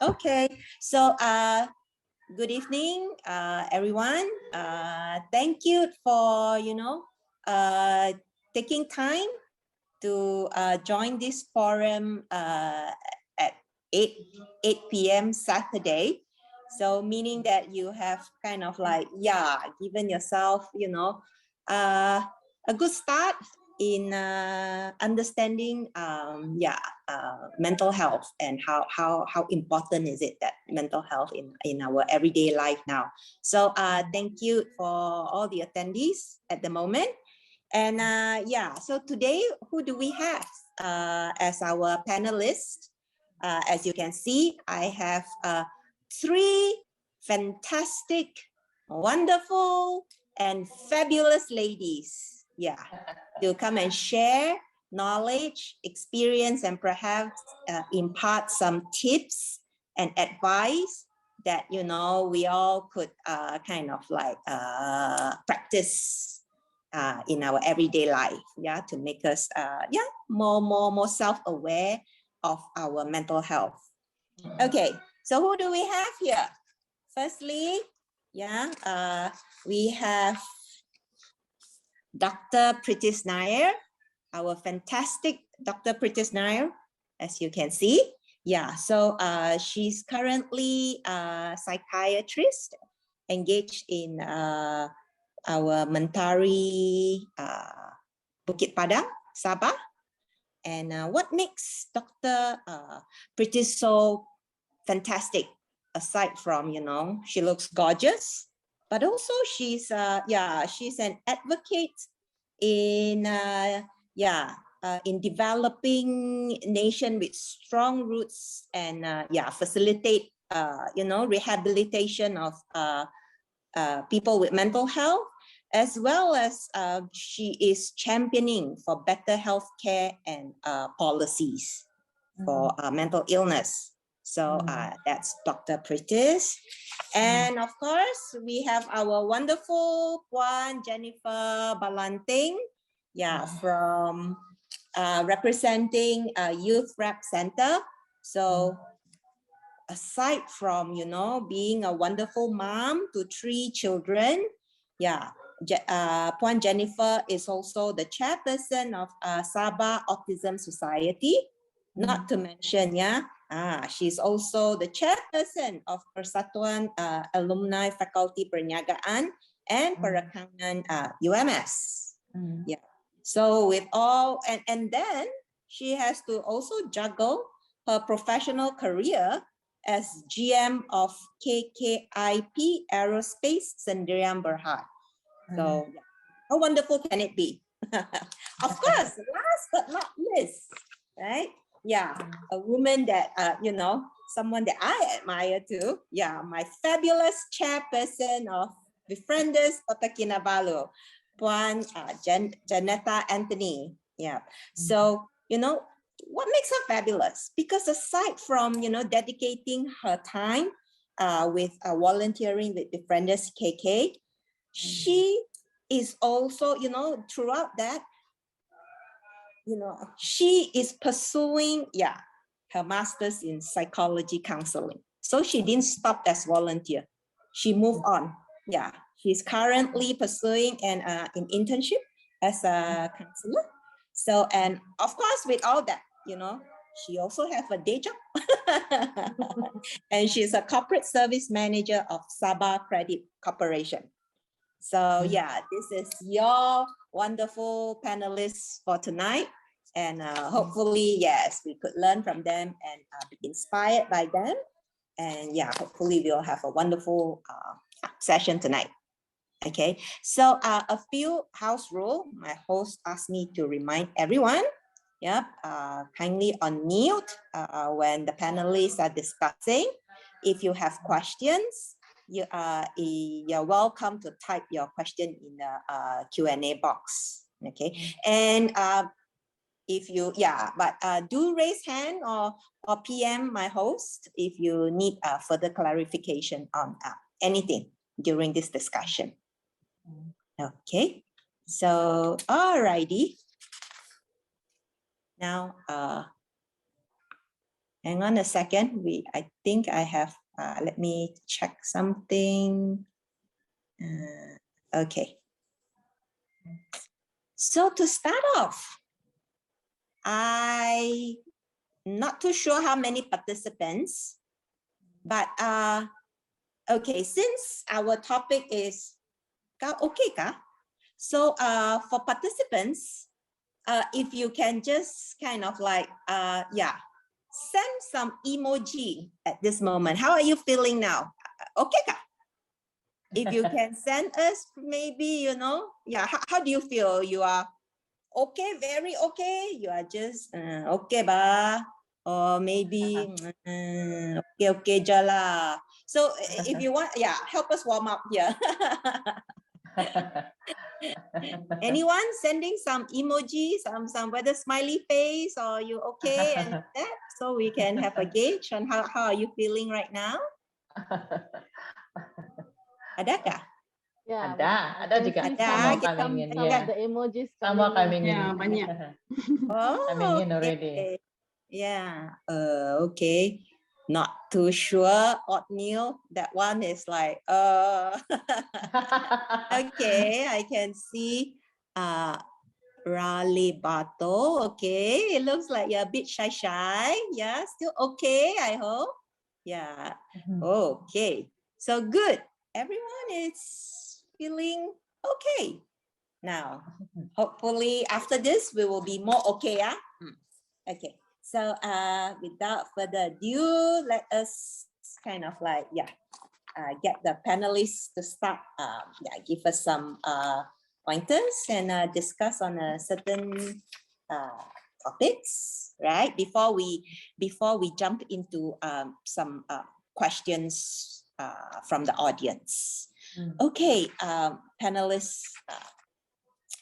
Okay, so good evening, everyone. Thank you for taking time to join this forum at 8 p.m. Saturday. So meaning that you have kind of like given yourself a good start in understanding mental health and how important is it that mental health in our everyday life now. So thank you for all the attendees at the moment. And so today, who do we have as our panelists? As you can see, I have three fantastic, wonderful, and fabulous ladies. To come and share knowledge, experience, and perhaps impart some tips and advice that we all could kind of like practice in our everyday life, to make us more self-aware of our mental health. Okay, so who do we have here? Firstly, we have Dr. Pretiss, our fantastic Dr. Pretiss, as you can see. So she's currently a psychiatrist engaged in our Mentari, Bukit Padang, Sabah. And what makes Dr. Pretiss so fantastic, aside from, she looks gorgeous, but also she's an advocate in in developing nation with strong roots and facilitate rehabilitation of people with mental health, as well as she is championing for better health care and policies for mental illness. So that's Dr. Pretiss. And of course, we have our wonderful Puan Jennifer Balanting, from representing Youth Rep Center. So aside from, being a wonderful mom to 3 children, Puan Jennifer is also the chairperson of Sabah Autism Society. Not to mention, she's also the chairperson of Persatuan Alumni Fakulti Perniagaan and Perakanan UMS. So with all, and then she has to also juggle her professional career as GM of KKIP Aerospace Sendirian Berhad. So how wonderful can it be? Of course, last but not least, right? A woman that, someone that I admire too. My fabulous chairperson of Befrienders Kota KInabalu, Puan Janeta Anthony. So, what makes her fabulous? Because aside from, dedicating her time with volunteering with Befrienders KK, she is also, throughout that, she is pursuing, her master's in psychology counseling. So she didn't stop as volunteer. She moved on. She's currently pursuing an internship as a counselor. So, and of course, with all that, she also has a day job. And she's a corporate service manager of Sabah Credit Corporation. So this is your wonderful panelists for tonight. And hopefully, yes, we could learn from them and be inspired by them. And hopefully we'll have a wonderful session tonight. Okay, so a few house rules. My host asked me to remind everyone, kindly unmute when the panelists are discussing. If you have questions, you're welcome to type your question in the Q&A box. Okay, and if you do raise hand or PM my host if you need further clarification on anything during this discussion. Okay, so alrighty. Now Hang on a second. I think I have, let me check something. Okay. So to start off, I'm not too sure how many participants, but okay, since our topic is OK Kah, so for participants, if you can just kind of like, send some emoji at this moment. How are you feeling now? OK Kah? If you can send us, maybe, you know, how do you feel? You are okay, very okay? You are just okay ba? Or maybe okay je lah. So if you want, help us warm up here. Anyone sending some emojis, some whether smiley face or you okay and that, so we can have a gauge on how are you feeling right now? Adakah? Ya, ada juga. Ada. Coming in, yeah. The emojis Sama coming in. Ya, banyak. Coming in already. Okay. Yeah. Okay. Not too sure. Oatmeal. That one is like okay, I can see Raleigh Bato. Okay, it looks like you're a bit shy. Yeah, still okay, I hope. Yeah. Okay. So good. Everyone is feeling okay. Now, hopefully after this, we will be more okay. Okay. So without further ado, let us kind of like, get the panelists to start, give us some pointers and discuss on a certain topics, right? Before we jump into some questions from the audience. Okay, panelists,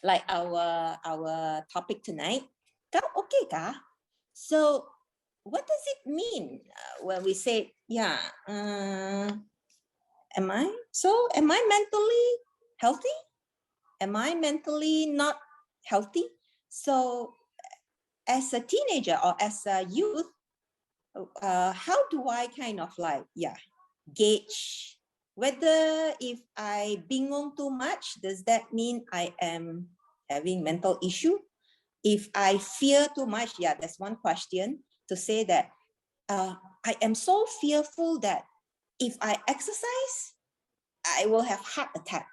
like our topic tonight, okay kah? So what does it mean when we say, am I mentally healthy? Am I mentally not healthy? So as a teenager or as a youth, how do I kind of like, gauge whether if I bingung too much, does that mean I am having mental issue? If I fear too much, that's one question to say that I am so fearful that if I exercise, I will have heart attack.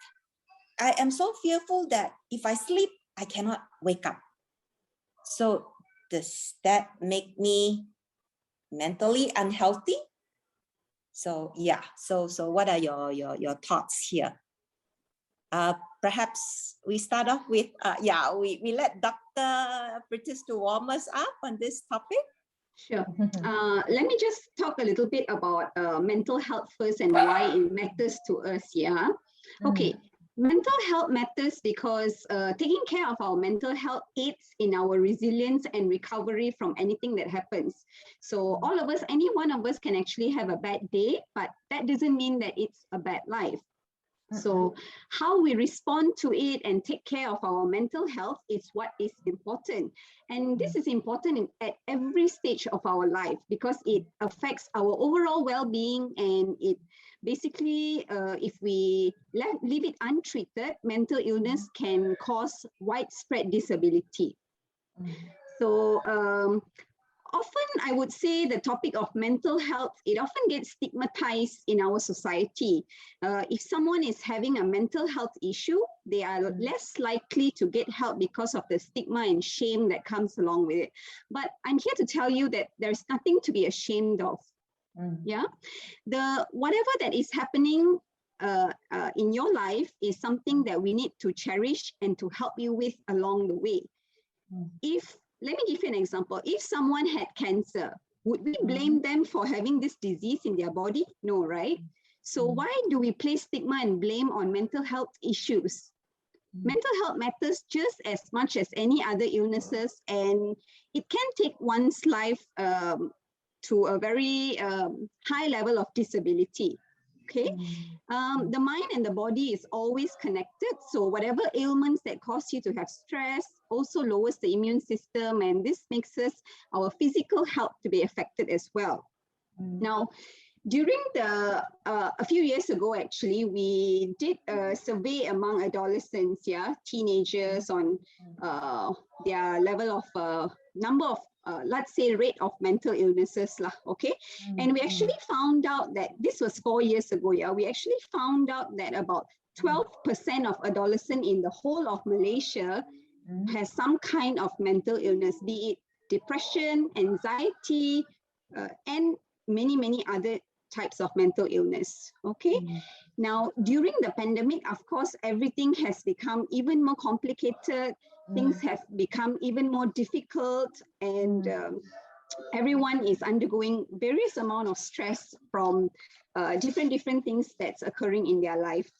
I am so fearful that if I sleep, I cannot wake up. So does that make me mentally unhealthy? So so what are your thoughts here? Perhaps we start off with we let Dr. Pretiss to warm us up on this topic. Sure. Let me just talk a little bit about mental health first and why it matters to us. Yeah. Okay. Mental health matters because taking care of our mental health aids in our resilience and recovery from anything that happens. So all of us, any one of us can actually have a bad day, but that doesn't mean that it's a bad life. So how we respond to it and take care of our mental health is what is important. And this is important at every stage of our life because it affects our overall well-being, and it basically, if we leave it untreated, mental illness can cause widespread disability. So often I would say the topic of mental health, it often gets stigmatized in our society. If someone is having a mental health issue, they are less likely to get help because of the stigma and shame that comes along with it. But I'm here to tell you that there's nothing to be ashamed of. Yeah, whatever that is happening in your life is something that we need to cherish and to help you with along the way. Let me give you an example. If someone had cancer, would we blame them for having this disease in their body? No, right? So why do we place stigma and blame on mental health issues? Mental health matters just as much as any other illnesses, and it can take one's life to a very high level of disability. Okay, the mind and the body is always connected. So whatever ailments that cause you to have stress also lowers the immune system, and this makes our physical health to be affected as well. Now, during a few years ago, actually, we did a survey among adolescents, teenagers, on their level of number of, let's say, rate of mental illnesses, okay? And we actually found out that this was 4 years ago, we actually found out that about 12% of adolescents in the whole of Malaysia has some kind of mental illness, be it depression, anxiety, and many other types of mental illness. Okay. Now, during the pandemic, of course, everything has become even more complicated. Things have become even more difficult, and everyone is undergoing various amount of stress from different things that's occurring in their life.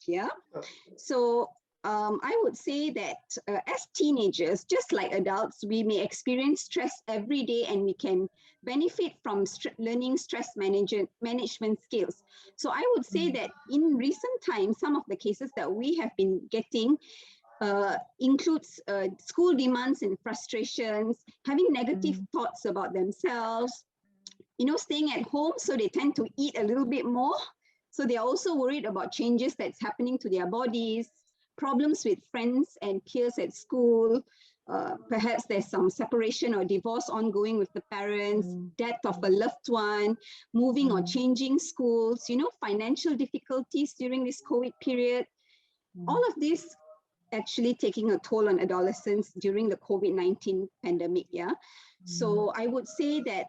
So I would say that as teenagers, just like adults, we may experience stress every day, and we can benefit from learning stress management skills. So I would say that in recent times, some of the cases that we have been getting includes school demands and frustrations, having negative thoughts about themselves, staying at home, so they tend to eat a little bit more. So they're also worried about changes that's happening to their bodies, problems with friends and peers at school. Perhaps there's some separation or divorce ongoing with the parents, death of a loved one, moving or changing schools, financial difficulties during this COVID period. All of this actually taking a toll on adolescents during the COVID-19 pandemic, So I would say that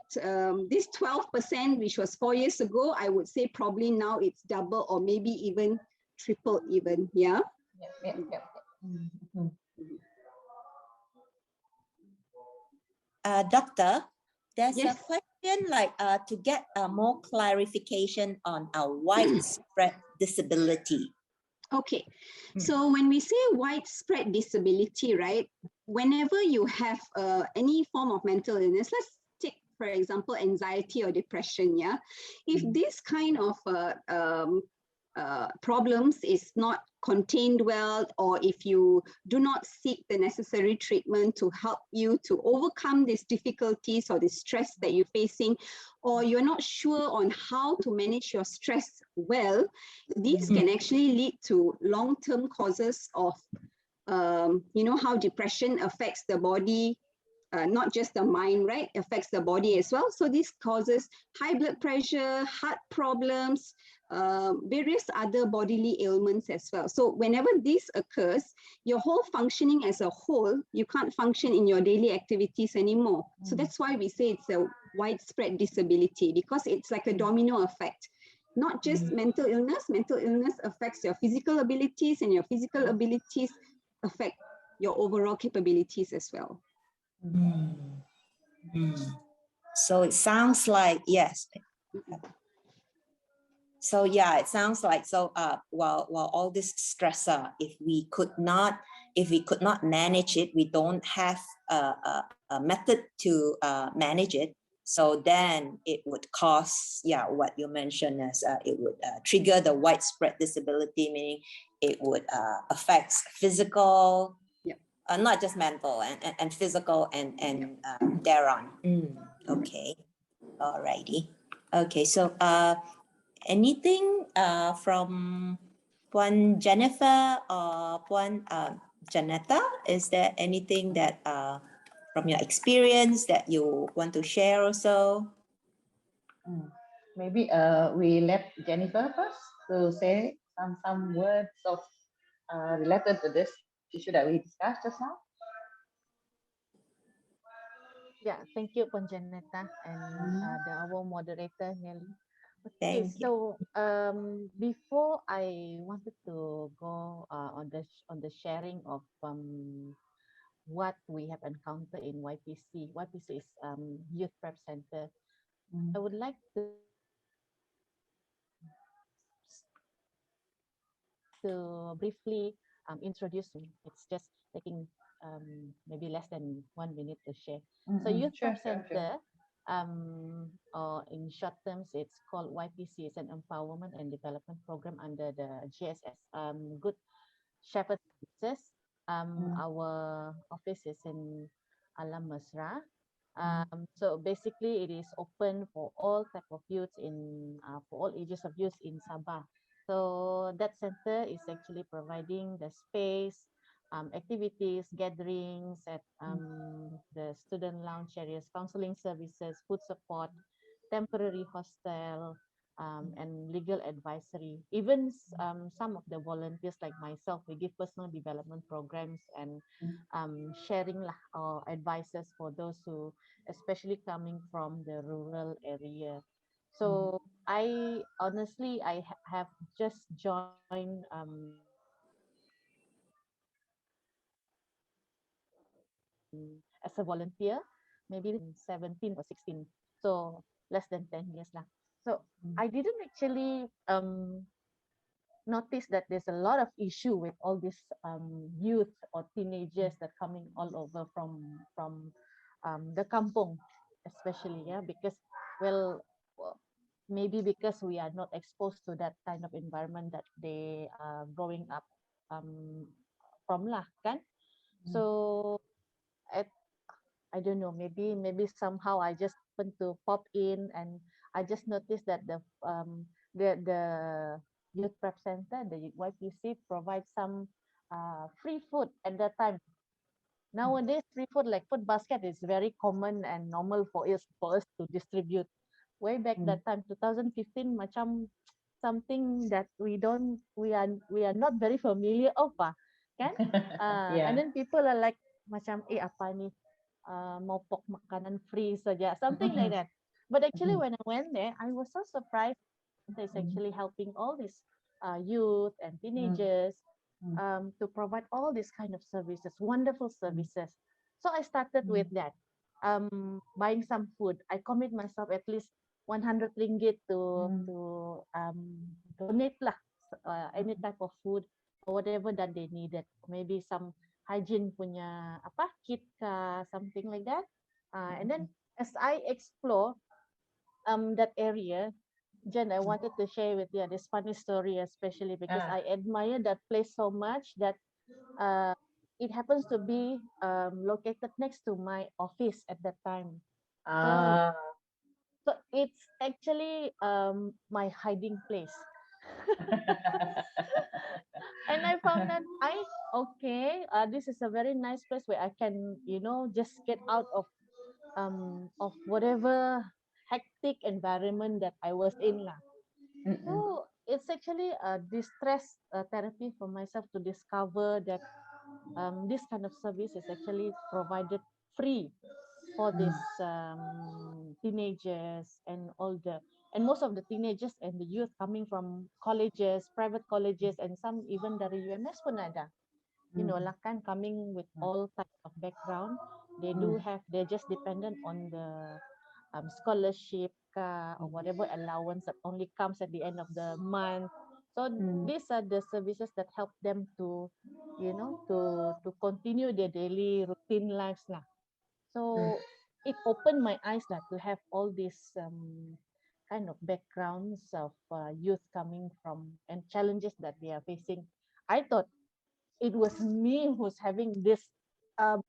this 12%, which was 4 years ago, I would say probably now it's double or maybe even triple even, Yep. Doctor, there's Yes. a question like to get more clarification on a widespread disability. Okay, so when we say widespread disability, right, whenever you have any form of mental illness, let's take, for example, anxiety or depression, if this kind of problems is not contained well, or if you do not seek the necessary treatment to help you to overcome these difficulties or the stress that you're facing, or you're not sure on how to manage your stress well, these can actually lead to long-term causes of, how depression affects the body, not just the mind, right? Affects the body as well. So this causes high blood pressure, heart problems, various other bodily ailments as well. So whenever this occurs, your whole functioning as a whole, you can't function in your daily activities anymore. So that's why we say it's a widespread disability, because it's like a domino effect. Not just mental illness affects your physical abilities, and your physical abilities affect your overall capabilities as well. So it sounds like, yes. So yeah, it sounds like, so while all this stressor, if we could not manage it, we don't have a method to manage it. So then it would cause, what you mentioned as it would trigger the widespread disability, meaning it would affect physical, not just mental and physical and thereon. Okay, alrighty. Okay, so anything from Puan Jennifer or Puan Janeta? Is there anything that from your experience that you want to share also? Maybe we let Jennifer first to say some words of related to this issue that we discussed just now. Yeah, thank you, Janeta, and our moderator, Nelly. Okay, Thank you. so before I wanted to go on the sharing of what we have encountered in YPC. YPC is Youth Prep Center. I would like to briefly introduce me. It's just taking maybe less than 1 minute to share. So Youth Prep Center or in short terms, it's called YPC. It's an Empowerment and Development Program under the GSS, Good Shepherd Services. Our office is in Alam Mesra. So basically, it is open for all type of youths for all ages of youth in Sabah. So that center is actually providing the space, activities, gatherings at the student lounge areas, counseling services, food support, temporary hostel, and legal advisory. Even some of the volunteers like myself, we give personal development programs and sharing lah, or advices for those who, especially coming from the rural area. So I honestly, have just joined as a volunteer, maybe 17 or 16, so less than 10 years lah. So I didn't actually notice that there's a lot of issue with all these youth or teenagers that coming all over from the kampung, especially, yeah, because well, maybe because we are not exposed to that kind of environment that they are growing up um, from lah, kan? So at I don't know, maybe somehow I just happened to pop in and I just noticed that the youth prep center, the YPC provides some free food at that time. Nowadays, free food like food basket is very common and normal for us to distribute. Way back that time, 2015, macam something that we are not very familiar of, kan? And then people are like, macam, apa ni? Mau pok makanan free saja, something like that. But actually, when I went there, I was so surprised that it's actually helping all these youth and teenagers to provide all these kind of services, wonderful services. So I started with that, buying some food. I commit myself at least 100 ringgit to donate lah, any type of food or whatever that they needed. Maybe some hygiene punya kit kah, something like that. And then as I explore that area, Jen, I wanted to share with you this funny story, especially because I admire that place so much that it happens to be located next to my office at that time. So it's actually my hiding place. And I found that this is a very nice place where I can, just get out of whatever hectic environment that I was in lah. So it's actually a distress therapy for myself to discover that this kind of service is actually provided free for these teenagers and most of the teenagers and the youth coming from colleges, private colleges, and some even dari UMS pun ada. Lah kan, coming with all types of background. They're just dependent on the scholarship or whatever allowance that only comes at the end of the month. So these are the services that help them to, to continue their daily routine lives lah. So it opened my eyes lah to have all these kind of backgrounds of youth coming from and challenges that they are facing. I thought it was me who's having this um,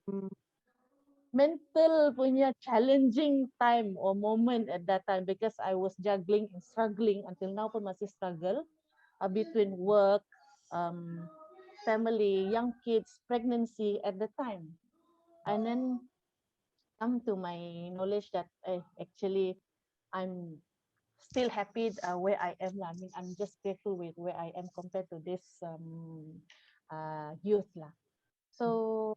mental punya challenging time or moment at that time, because I was juggling and struggling until now pun masih struggle between work, family, young kids, pregnancy at the time. And then come to my knowledge that actually I'm still happy where I am lah. I mean, I'm just grateful with where I am compared to this youth lah. So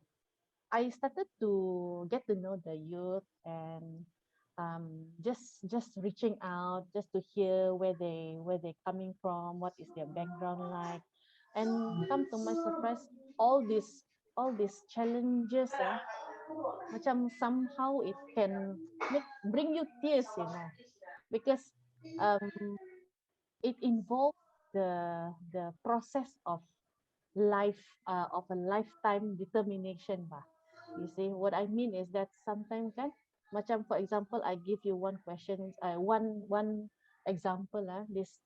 I started to get to know the youth and just reaching out just to hear where they coming from, what is their background like, and come to my surprise, all these challenges, macam somehow it can bring you tears, because it involves the process of life, of a lifetime determination bah. You see what I mean is that sometimes kan macam for example, I give you one question, one example lah. This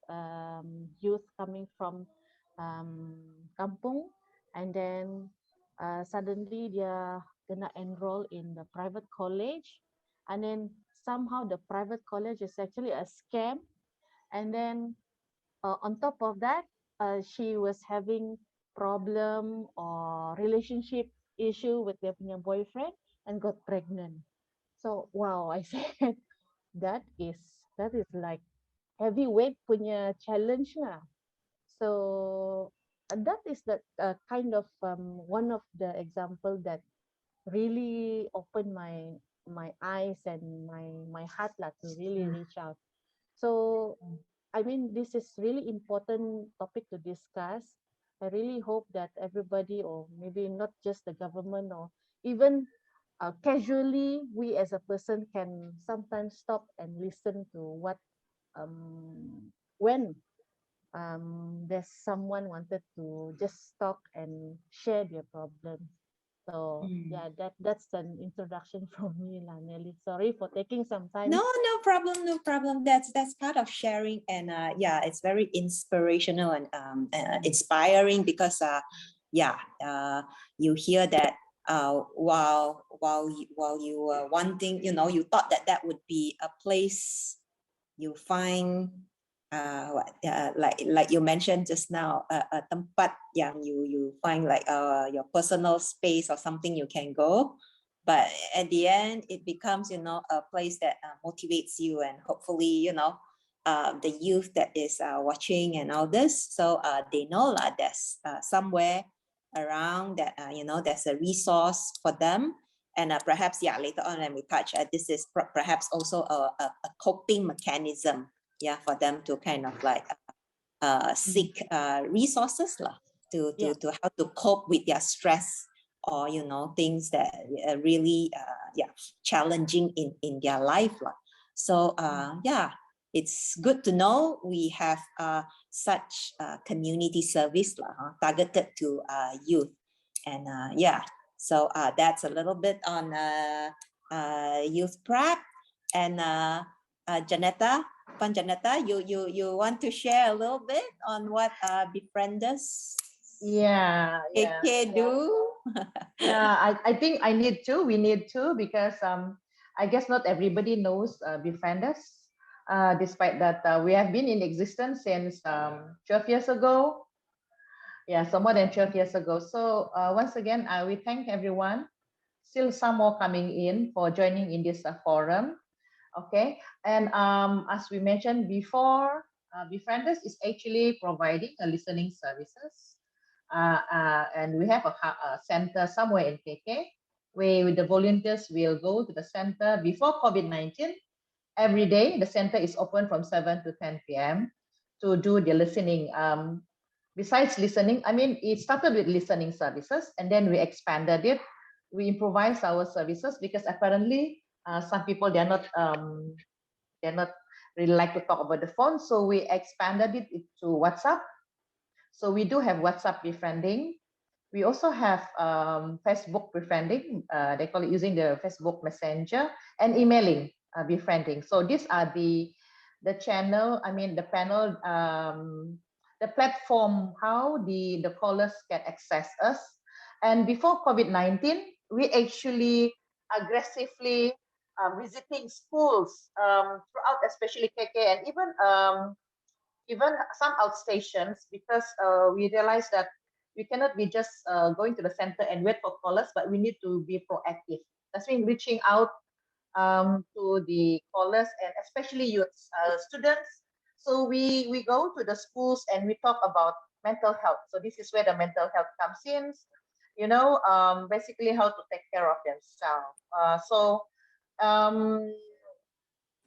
youth coming from kampung, and then suddenly dia kena enroll in the private college, and then somehow the private college is actually a scam, and then on top of that, she was having problem or relationship issue with their punya boyfriend and got pregnant. So wow, I said that is like heavyweight punya challenge lah. So that is the kind of one of the example that really opened my eyes and my heart lah to really reach out. So I mean, this is really important topic to discuss. I really hope that everybody, or maybe not just the government, or even casually, we as a person can sometimes stop and listen to what when there's someone wanted to just talk and share their problems. So yeah, that's an introduction from me, lah, Nelly. Sorry for taking some time. No problem, no problem. That's part of sharing, and yeah, it's very inspirational and inspiring because you hear that while you were wanting, you thought that would be a place you find like you mentioned just now, a tempat yang you find like your personal space or something you can go. But at the end, it becomes, a place that motivates you, and hopefully, the youth that is watching and all this, so they know there's somewhere around that, there's a resource for them. And perhaps, later on when we touch, this is perhaps also a coping mechanism, for them to kind of like seek resources to how to cope with their stress, or things that are really challenging in their life. So it's good to know we have such community service targeted to youth. And so that's a little bit on youth prep. And Janeta, you want to share a little bit on what Befrienders KK do? Yeah, I think we need to, because I guess not everybody knows Befrienders, despite that we have been in existence since 12 years ago. Yeah, so more than 12 years ago. So once again, we thank everyone. Still some more coming in for joining in this forum. Okay, and as we mentioned before, Befrienders is actually providing a listening services. And we have a center somewhere in KK, where the volunteers will go to the center before COVID-19. Every day, the center is open from 7 to 10 p.m. to do the listening. Besides listening, I mean, it started with listening services, and then we expanded it. We improvised our services because apparently some people they're not really like to talk about the phone, so we expanded it to WhatsApp. So we do have WhatsApp befriending. We also have Facebook befriending. They call it using the Facebook Messenger, and emailing befriending. So these are the channel. I mean the panel, the platform how the callers can access us. And before COVID-19, we actually aggressively visiting schools throughout, especially KK, and even some outstations, because we realized that we cannot be just going to the center and wait for callers, but we need to be proactive. That's mean reaching out to the callers, and especially youth students. So we go to the schools and we talk about mental health. So this is where the mental health comes in. Basically how to take care of themselves.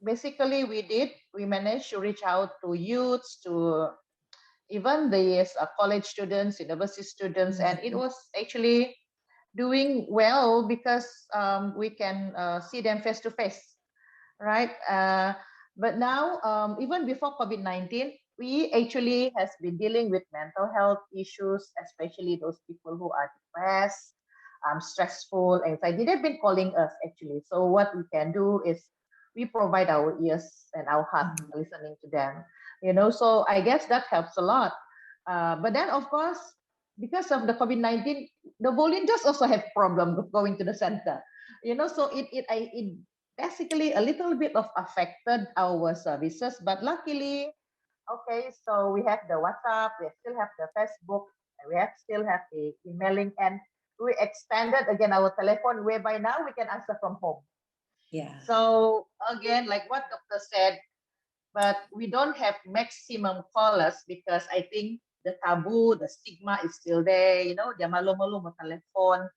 Basically we managed to reach out to youths, to even the college students, university students, and it was actually doing well because we can see them face to face, right? But now, even before COVID-19, we actually has been dealing with mental health issues, especially those people who are depressed, stressful, anxiety. They've been calling us actually. So what we can do is we provide our ears and our heart listening to them. So I guess that helps a lot. But then of course, because of the COVID-19, the volunteers also have problem with going to the center. So it basically a little bit of affected our services, but luckily, okay, so we have the WhatsApp, we still have the Facebook, and we still have the emailing, and we extended again our telephone, whereby now we can answer from home. Yeah. So again, like what doctor said, but we don't have maximum callers because I think the taboo, the stigma is still there. Dia malu-malu mau telepon,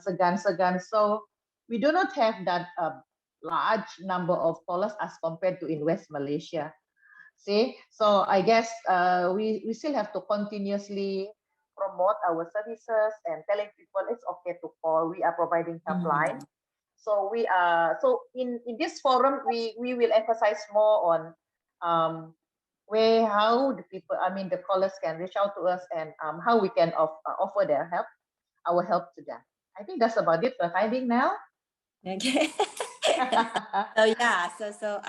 segan-segan. So we do not have that large number of callers as compared to in West Malaysia. See, so I guess we still have to continuously promote our services and telling people it's okay to call. We are providing helpline. So in this forum we will emphasize more on how the people, the callers can reach out to us, and how we can offer our help to them. I think that's about it for finding now. Okay. So yeah, so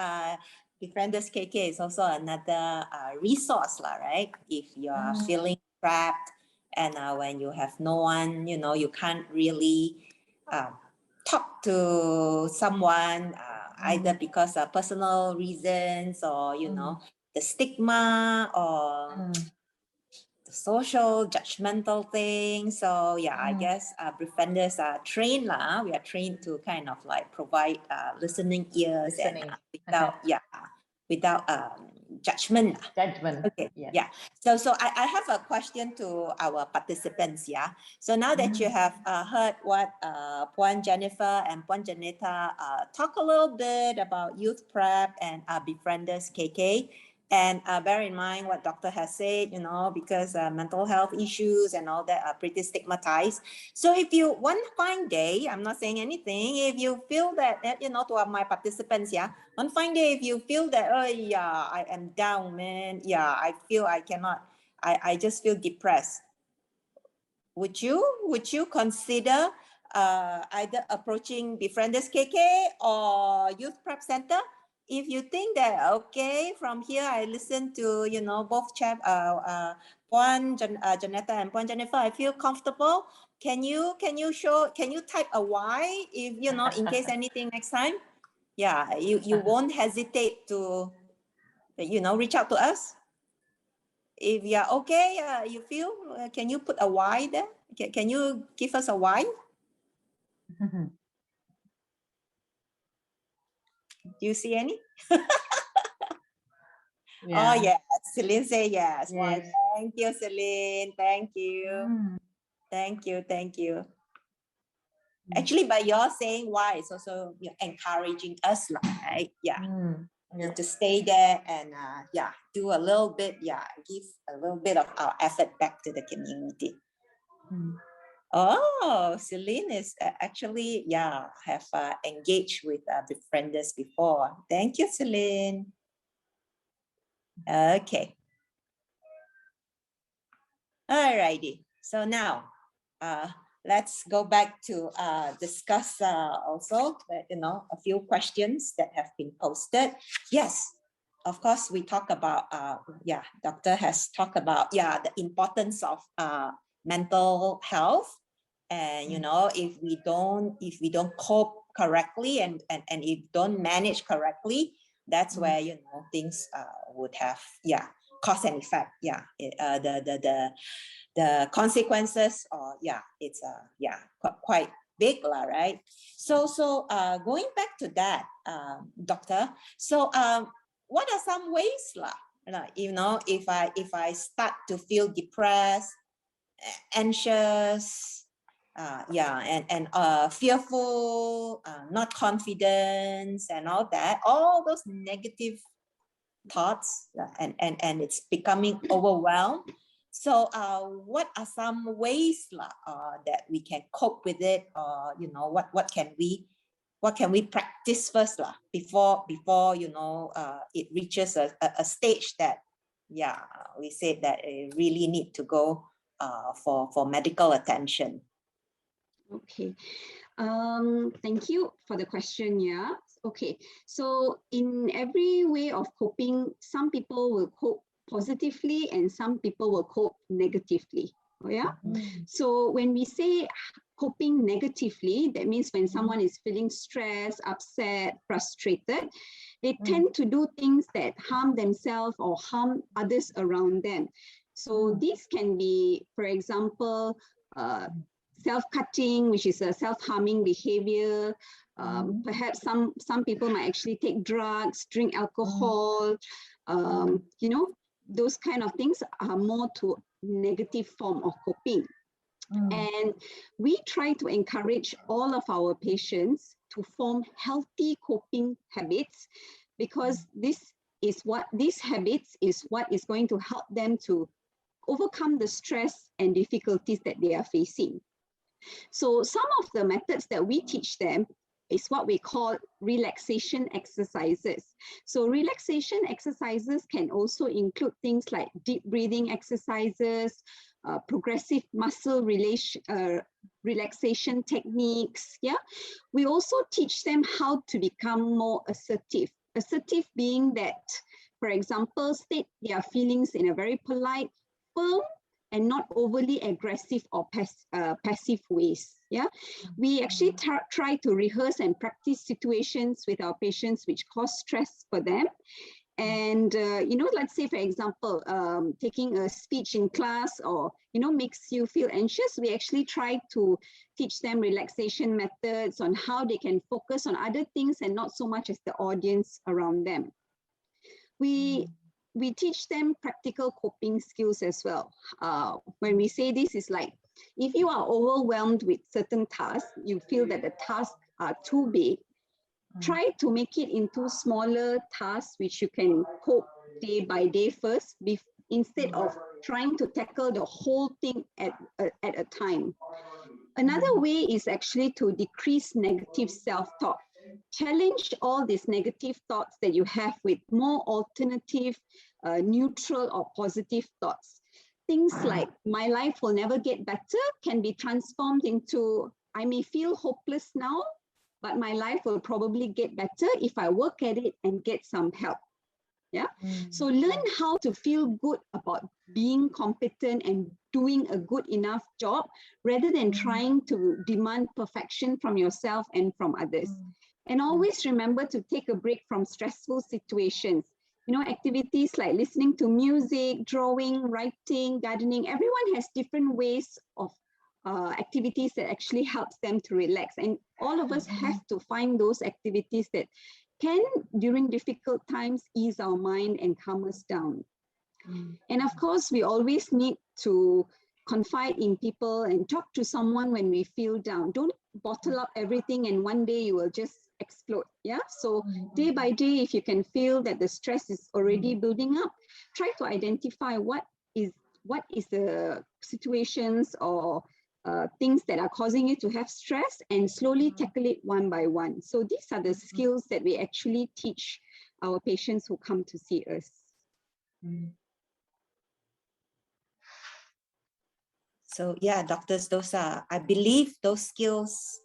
Befrienders KK is also another resource, right? If you are feeling trapped and when you have no one, you can't really talk to someone either because of personal reasons or the stigma or the social judgmental thing. So yeah, I guess Befrienders are trained we are trained to kind of like provide listening ears and without judgment. Okay. Yeah. So I have a question to our participants. Yeah. So now that you have heard what Puan Jennifer and Puan Janeta talk a little bit about youth prep and Befrienders KK. And bear in mind what doctor has said, because mental health issues and all that are pretty stigmatized. So if you, one fine day, I'm not saying anything, if you feel that, to my participants, one fine day, if you feel that, I am down, man, I feel I cannot, I just feel depressed. Would you consider either approaching Befrienders KK or Youth Prep Center? If you think that, okay, from here I listen to, both Puan Janeta and Puan Jennifer, I feel comfortable. Can you type a Y if, in case anything next time? Yeah, you won't hesitate to, reach out to us. If you're okay, you feel, can you put a Y there? Can you give us a Y? Do you see any? Oh, yes. Celine say yes. Why, thank you, Celine. Thank you. Thank you. Actually, by your saying why, it's also encouraging us, right? Yeah. To stay there and do a little bit, give a little bit of our effort back to the community. Oh, Celine is actually, have engaged with Befrienders before. Thank you, Celine. Okay. Alrighty. So now, let's go back to discuss also, a few questions that have been posted. Yes, of course, we talk about, doctor has talked about, the importance of mental health. And, if we don't cope correctly and if don't manage correctly, that's where, things would have, cause and effect. The consequences, it's quite big, right? So going back to that, doctor, so what are some ways, if I start to feel depressed, anxious, and fearful, not confident, and all those negative thoughts, and it's becoming overwhelmed. So what are some ways that we can cope with it, or what can we practice first before it reaches a stage that we said that it really need to go for medical attention? Okay. Thank you for the question. Yeah. Okay. So in every way of coping, some people will cope positively and some people will cope negatively. Oh, yeah. So when we say coping negatively, that means when someone is feeling stressed, upset, frustrated, they tend to do things that harm themselves or harm others around them. So this can be, for example, self-cutting, which is a self-harming behavior. Perhaps some people might actually take drugs, drink alcohol, you know, those kind of things are more to negative form of coping. And we try to encourage all of our patients to form healthy coping habits, because these habits is what is going to help them to overcome the stress and difficulties that they are facing. So some of the methods that we teach them is what we call relaxation exercises. So relaxation exercises can also include things like deep breathing exercises, progressive muscle relaxation techniques. Yeah, we also teach them how to become more assertive. Assertive being that, for example, state their feelings in a very polite, firm, and not overly aggressive or passive ways. Yeah, we actually try to rehearse and practice situations with our patients which cause stress for them. And, you know, let's say, for example, taking a speech in class or, you know, makes you feel anxious, we actually try to teach them relaxation methods on how they can focus on other things and not so much as the audience around them. We teach them practical coping skills as well. When we say this is like, if you are overwhelmed with certain tasks, you feel that the tasks are too big, try to make it into smaller tasks which you can cope day by day first, instead of trying to tackle the whole thing at a time. Another way is actually to decrease negative self-talk. Challenge all these negative thoughts that you have with more alternative, neutral or positive thoughts. Things like, my life will never get better, can be transformed into, I may feel hopeless now, but my life will probably get better if I work at it and get some help. Yeah. So learn how to feel good about being competent and doing a good enough job, rather than trying to demand perfection from yourself and from others. And always remember to take a break from stressful situations. You know, activities like listening to music, drawing, writing, gardening, everyone has different ways of activities that actually helps them to relax. And all of us have to find those activities that can, during difficult times, ease our mind and calm us down. And of course, we always need to confide in people and talk to someone when we feel down. Don't bottle up everything and one day you will just explode. Yeah. So day by day, if you can feel that the stress is already building up, try to identify what is the situations or things that are causing you to have stress, and slowly tackle it one by one. So these are the skills that we actually teach our patients who come to see us. So yeah, doctors, those are, I believe those skills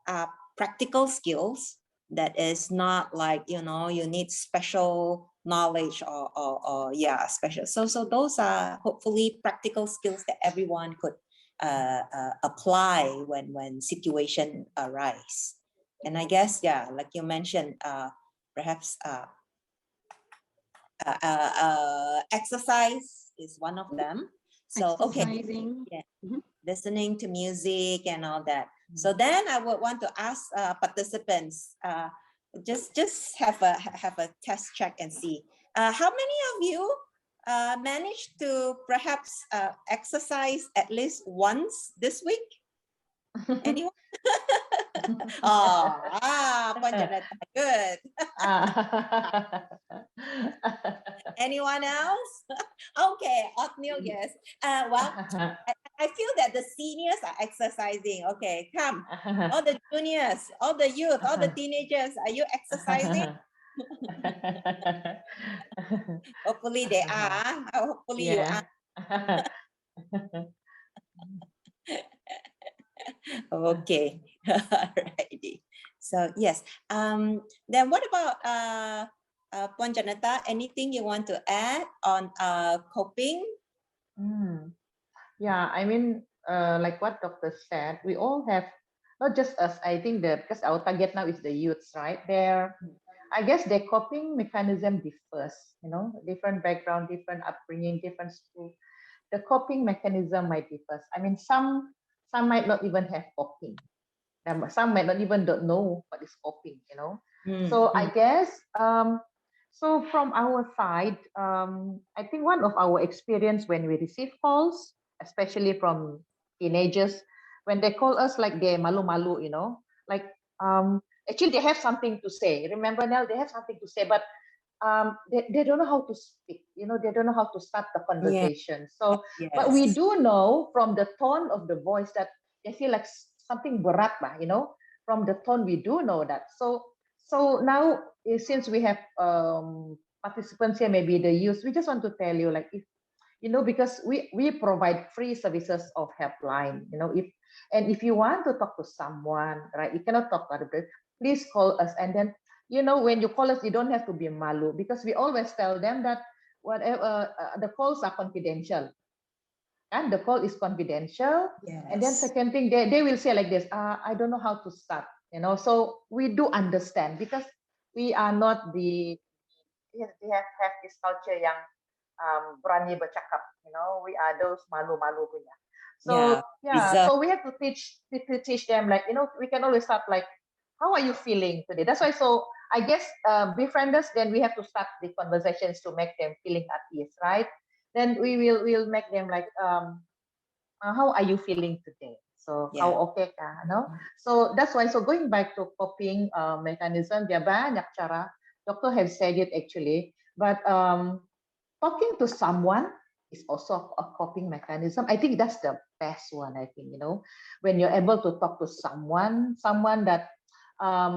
are practical skills that is not like, you know, you need special knowledge or yeah, special. So those are hopefully practical skills that everyone could apply when situation arise. And I guess, yeah, like you mentioned, perhaps exercise is one of them. So okay, yeah, listening to music and all that. So then I would want to ask participants, just have a test check and see how many of you managed to perhaps exercise at least once this week? Anyone? Janeta, good. Anyone else? Okay, Othniel, yes. Well, I feel that the seniors are exercising. Okay, come. All the juniors, all the youth, all the teenagers, are you exercising? Hopefully they are. Hopefully you are. Okay. Alrighty. So yes. Then what about Puan Janeta? Anything you want to add on coping? Yeah, I mean, like what Doctor said, we all have, not just us, I think that because our target now is the youths, right? I guess their coping mechanism differs, different background, different upbringing, different school. The coping mechanism might differ. I mean, some might not even have coping. Some might not even don't know what is coping, So I guess, so from our side, I think one of our experience when we receive calls, especially from teenagers, when they call us like they're malu-malu, like actually they have something to say. Remember now, they have something to say, but they don't know how to speak, they don't know how to start the conversation. So, but we Yes. do know from the tone of the voice that they feel like something berat lah, from the tone we do know that. So now since we have participants here, maybe the youth, we just want to tell you like if because we provide free services of helpline, if you want to talk to someone, right, you cannot talk to other, please call us. And then when you call us, you don't have to be malu, because we always tell them that whatever the calls are confidential, and the call is confidential. Yes. And then second thing, they will say like this, I don't know how to start, so we do understand, because we are not they have this culture yang berani bercakap, we are those malu-malu punya. So so we have to teach them, like, we can always start like, how are you feeling today? That's why, so I guess befrienders, then we have to start the conversations to make them feeling at ease, right? Then we'll make them like, how are you feeling today? So how OK kah, So that's why, so going back to coping mechanism, dia banyak cara. Doctor have said it actually, but talking to someone is also a coping mechanism. I think that's the best one. I think, when you're able to talk to someone that that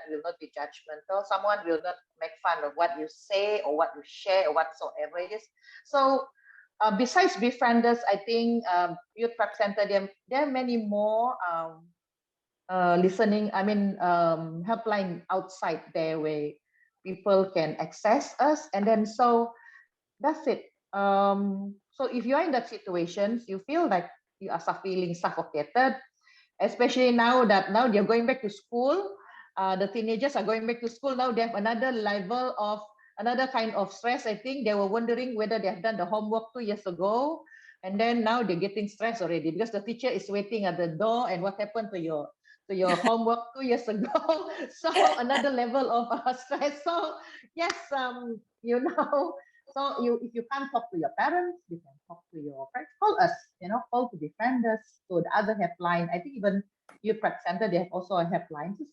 will not be judgmental, someone will not make fun of what you say or what you share or whatsoever it is. So besides befrienders, I think youth prep center, there are many more listening, helpline outside there where people can access us. And then so that's it. So if you are in that situation, you feel like you are feeling suffocated, especially now they're going back to school. The teenagers are going back to school now. They have another kind of stress. I think they were wondering whether they have done the homework 2 years ago, and then now they're getting stressed already because the teacher is waiting at the door. And what happened to your homework 2 years ago? So another level of stress. So yes, so if you can't talk to your parents, you can talk to your friends. Call us, call to Befrienders, to the other helpline. I think even Youth Prep Center, they have also a helpline. Just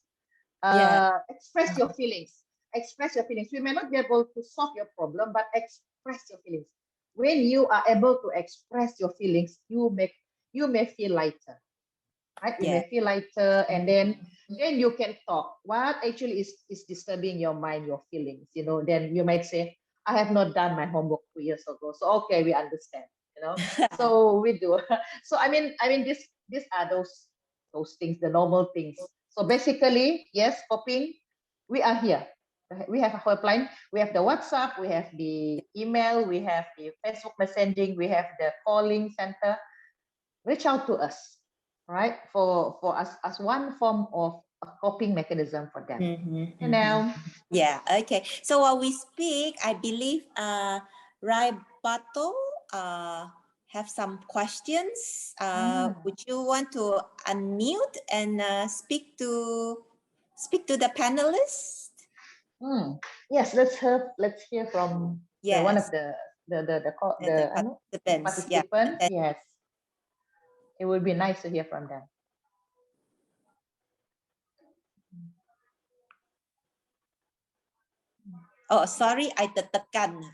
express your feelings. Express your feelings. We may not be able to solve your problem, but express your feelings. When you are able to express your feelings, you may feel lighter. Right? You may feel lighter, and then you can talk. What actually is disturbing your mind, your feelings? Then you might say, I have not done my homework 2 years ago. So okay, we understand. So we do. So I mean, these are those things, the normal things. So basically, yes, coping. We are here. We have a hotline. We have the WhatsApp. We have the email. We have the Facebook messaging. We have the calling center. Reach out to us, right? For us as one form of a coping mechanism for them. And now, okay. So while we speak, I believe Rai Bato have some questions. Would you want to unmute and speak to the panelists? Yes, let's hear from one of the participants. Yes, it would be nice to hear from them. Oh, sorry, I tertekan.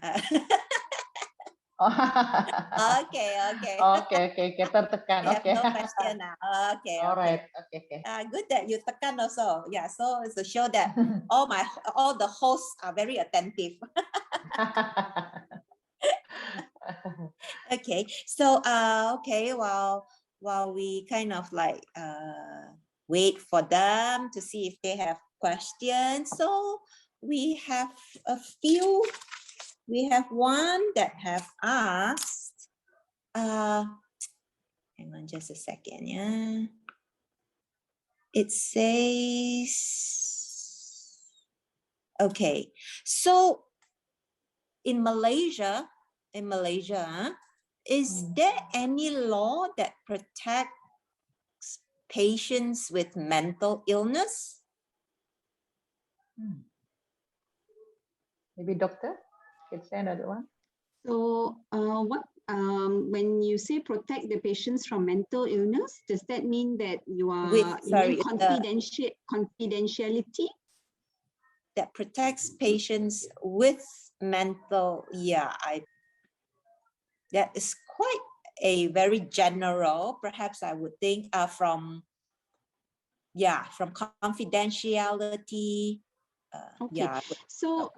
Okay. Tertekan. I have Okay. no question now. Okay. All right. Okay. Good that you tekan also. Yeah. So it's to show that all the hosts are very attentive. Okay. So okay. Well, while we kind of like wait for them to see if they have questions. So we have a few. We have one that have asked. Hang on just a second, yeah. It says, okay, so in Malaysia, is there any law that protects patients with mental illness? Maybe doctor can say another one. So when you say protect the patients from mental illness, does that mean that you are confidentiality? That protects patients with mental, that is quite a very general, perhaps I would think from confidentiality. Okay, so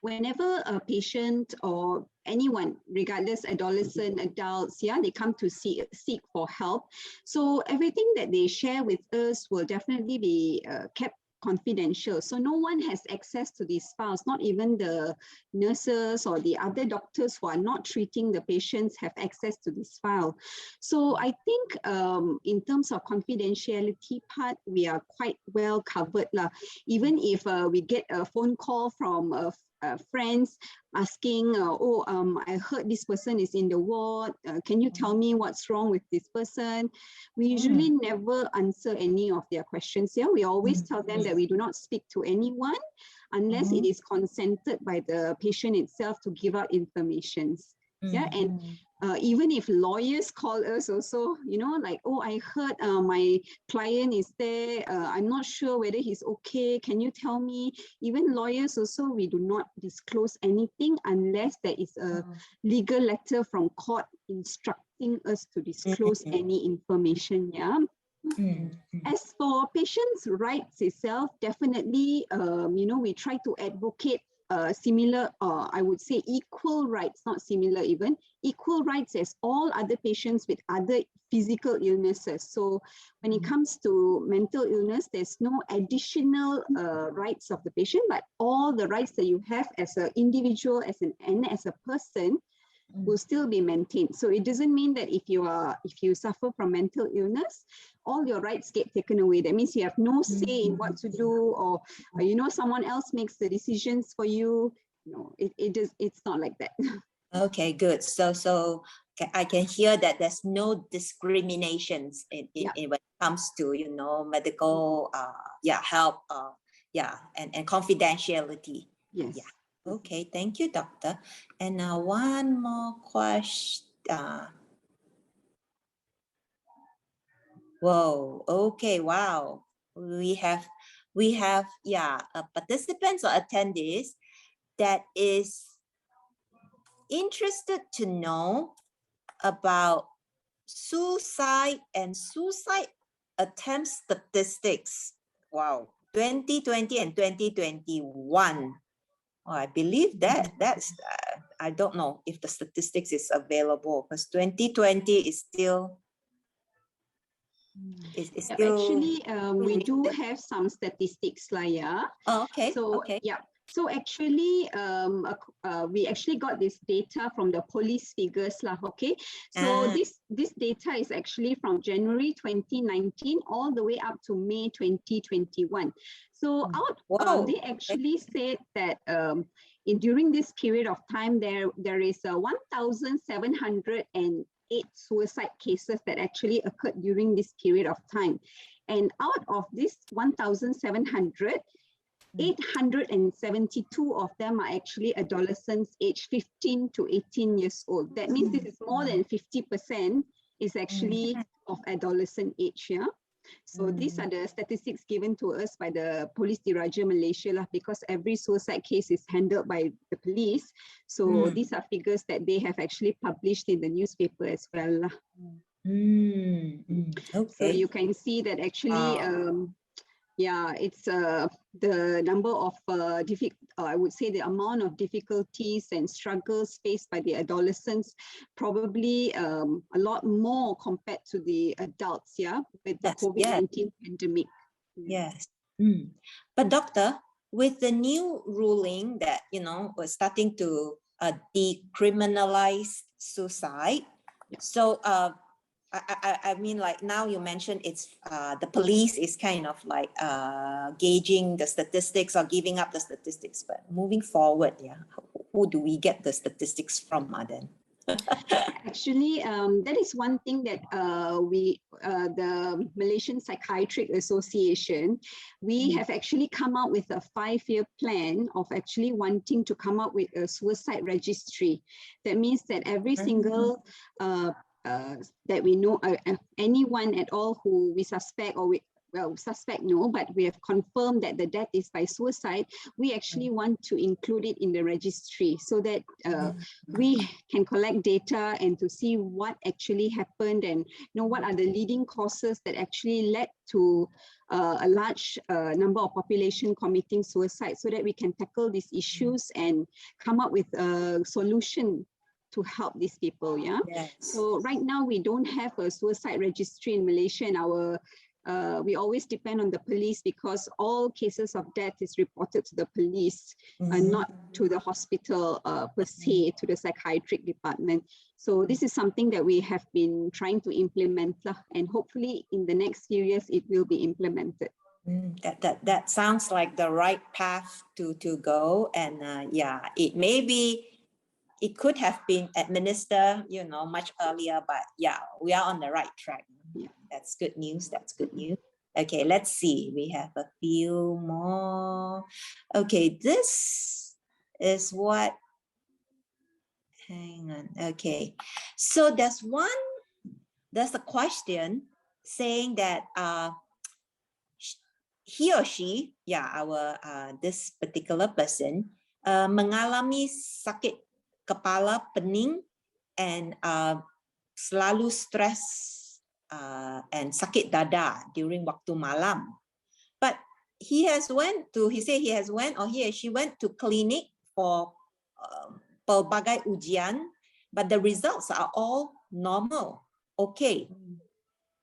whenever a patient or anyone, regardless adolescent, adults, they come to seek for help. So everything that they share with us will definitely be kept confidential. So no one has access to these files, not even the nurses or the other doctors who are not treating the patients have access to this file. So I think in terms of confidentiality part, we are quite well covered lah. Even if we get a phone call from friends asking, I heard this person is in the ward. Can you tell me what's wrong with this person? We usually never answer any of their questions here. We always tell them that we do not speak to anyone unless it is consented by the patient itself to give out information. And even if lawyers call us also, like, I heard my client is there, I'm not sure whether he's okay, can you tell me? Even lawyers also, we do not disclose anything unless there is a legal letter from court instructing us to disclose any information. As for patients' rights itself, definitely, we try to advocate similar, I would say equal rights, not similar even, equal rights as all other patients with other physical illnesses. So when it comes to mental illness, there's no additional rights of the patient, but all the rights that you have as an individual, and as a person, will still be maintained. So it doesn't mean that if you suffer from mental illness, all your rights get taken away. That means you have no say in what to do, or someone else makes the decisions for you. No, it's not like that. Okay, good. So I can hear that there's no discriminations in when it comes to medical help and confidentiality. Yes. Yeah. Okay, thank you, doctor. And now one more question. Whoa, okay, wow. We have participants or attendees that is interested to know about suicide and suicide attempt statistics. Wow, 2020 and 2021. Oh, I believe that's I don't know if the statistics is available because 2020 is still actually we do have some statistics Oh, okay. So okay. So actually, we actually got this data from the police figures okay. So this data is actually from January 2019 all the way up to May 2021. So they actually said that during this period of time, there is 1,708 suicide cases that actually occurred during this period of time, and out of this 1,700. 872 of them are actually adolescents aged 15 to 18 years old. That means this is more than 50% is actually of adolescent age. So these are the statistics given to us by the Police Diraja Malaysia because every suicide case is handled by the police. So these are figures that they have actually published in the newspaper as well. Okay. So you can see that actually Yeah, it's the number of I would say the amount of difficulties and struggles faced by the adolescents probably a lot more compared to the adults, yeah, with the Yes, COVID-19 pandemic. Yes. Mm. But doctor, with the new ruling that, we're starting to decriminalize suicide. So I mean, like now you mentioned it's the police is kind of like gauging the statistics or giving up the statistics. But moving forward, who do we get the statistics from, then? Actually, that is one thing that the Malaysian Psychiatric Association, we have actually come out with a 5-year plan of actually wanting to come up with a suicide registry. That means that every single that we know, anyone at all who we suspect or suspect no, but we have confirmed that the death is by suicide, we actually want to include it in the registry so that we can collect data and to see what actually happened and what are the leading causes that actually led to a large number of population committing suicide, so that we can tackle these issues and come up with a solution to help these people. Yes. So right now we don't have a suicide registry in Malaysia, and we always depend on the police because all cases of death is reported to the police and not to the hospital per se, to the psychiatric department. So this is something that we have been trying to implement, and hopefully in the next few years it will be implemented. That sounds like the right path to go, and it could have been administered much earlier, but we are on the right track. That's good news. That's good news. Okay, let's see. We have a few more. Okay, this is what, hang on. Okay, so there's a question saying that he or she, this particular person, mengalami sakit kepala, pening, and selalu stres and sakit dada during waktu malam. But he or she went to clinic for pelbagai ujian, but the results are all normal, okay.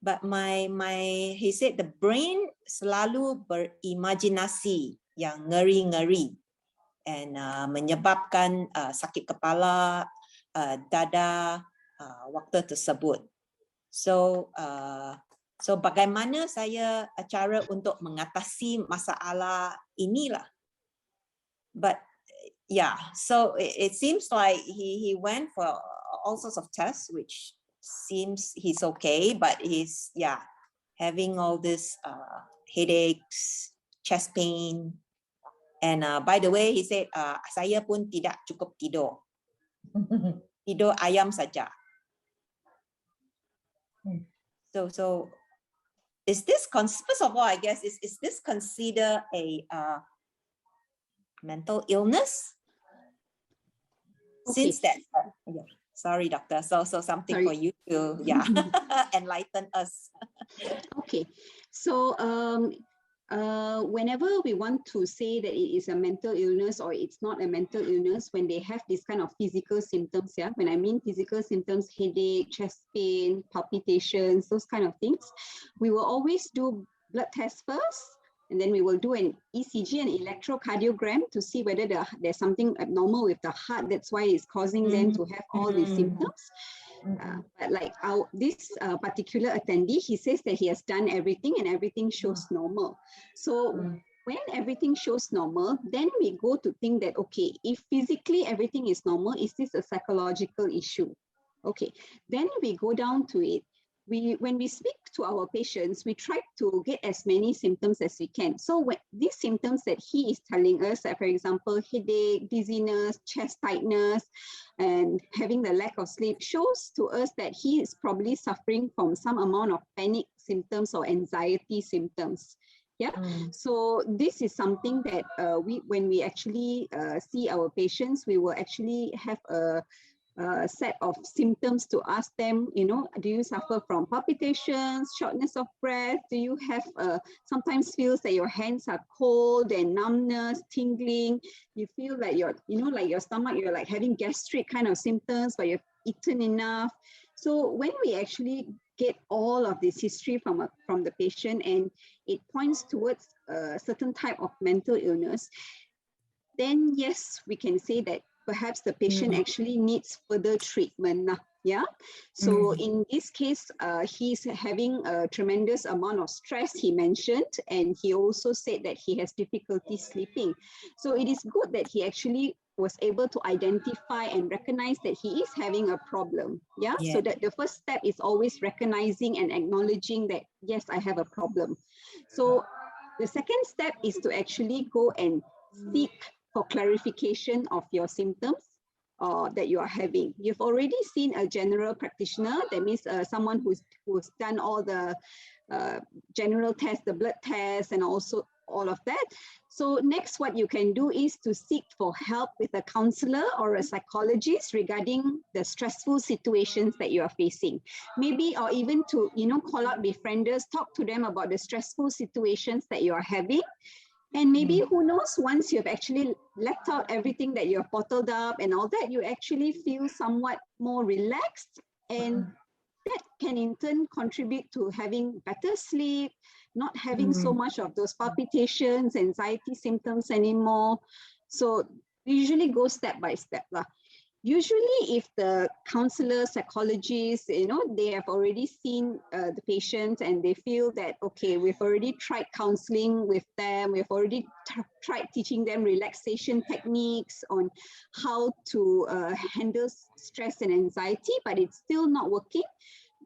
But he said the brain selalu berimajinasi yang ngeri-ngeri and menyebabkan sakit kepala, dada waktu tersebut. So bagaimana cara untuk mengatasi masalah inilah? But so it seems like he went for all sorts of tests, which seems he's okay, but he's having all this headaches, chest pain, and by the way, he said saya pun tidak cukup tidur, tidur ayam saja. So is this first of all, I guess, is this considered a mental illness? Okay. Since that, sorry, doctor. So something for you to enlighten us. Okay, so whenever we want to say that it is a mental illness or it's not a mental illness, when they have this kind of physical symptoms, when I mean physical symptoms, headache, chest pain, palpitations, those kind of things, we will always do blood tests first, and then we will do an ECG, an electrocardiogram, to see whether there's something abnormal with the heart. That's why it's causing them to have all these symptoms. But like this particular attendee, he says that he has done everything and everything shows normal. So when everything shows normal, then we go to think that, okay, if physically everything is normal, is this a psychological issue? Okay, then we go down to it. When we speak to our patients, we try to get as many symptoms as we can. So when these symptoms that he is telling us, for example, headache, dizziness, chest tightness, and having the lack of sleep, shows to us that he is probably suffering from some amount of panic symptoms or anxiety symptoms. So this is something that when we actually see our patients, we will actually have a set of symptoms to ask them, you know, do you suffer from palpitations, shortness of breath? Do you have sometimes feels that your hands are cold and numbness, tingling? You feel like your, you know, like your stomach, you're like having gastric kind of symptoms, but you've eaten enough. So when we actually get all of this history from the patient and it points towards a certain type of mental illness, then yes, we can say that perhaps the patient actually needs further treatment. Yeah. So in this case, he's having a tremendous amount of stress, he mentioned, and he also said that he has difficulty sleeping. So it is good that he actually was able to identify and recognize that he is having a problem. Yeah. So that the first step is always recognizing and acknowledging that, yes, I have a problem. So the second step is to actually go and seek for clarification of your symptoms that you are having. You've already seen a general practitioner, that means someone who's done all the general tests, the blood tests, and also all of that. So next, what you can do is to seek for help with a counselor or a psychologist regarding the stressful situations that you are facing. Maybe, or even to, you know, call out befrienders, talk to them about the stressful situations that you are having. And maybe, who knows, once you've actually left out everything that you've bottled up and all that, you actually feel somewhat more relaxed, and that can in turn contribute to having better sleep, not having so much of those palpitations, anxiety symptoms anymore. So usually go step by step. Usually if the counselor, psychologist, you know, they have already seen the patient and they feel that, okay, we've already tried counseling with them, we've already tried teaching them relaxation techniques on how to handle stress and anxiety, but it's still not working,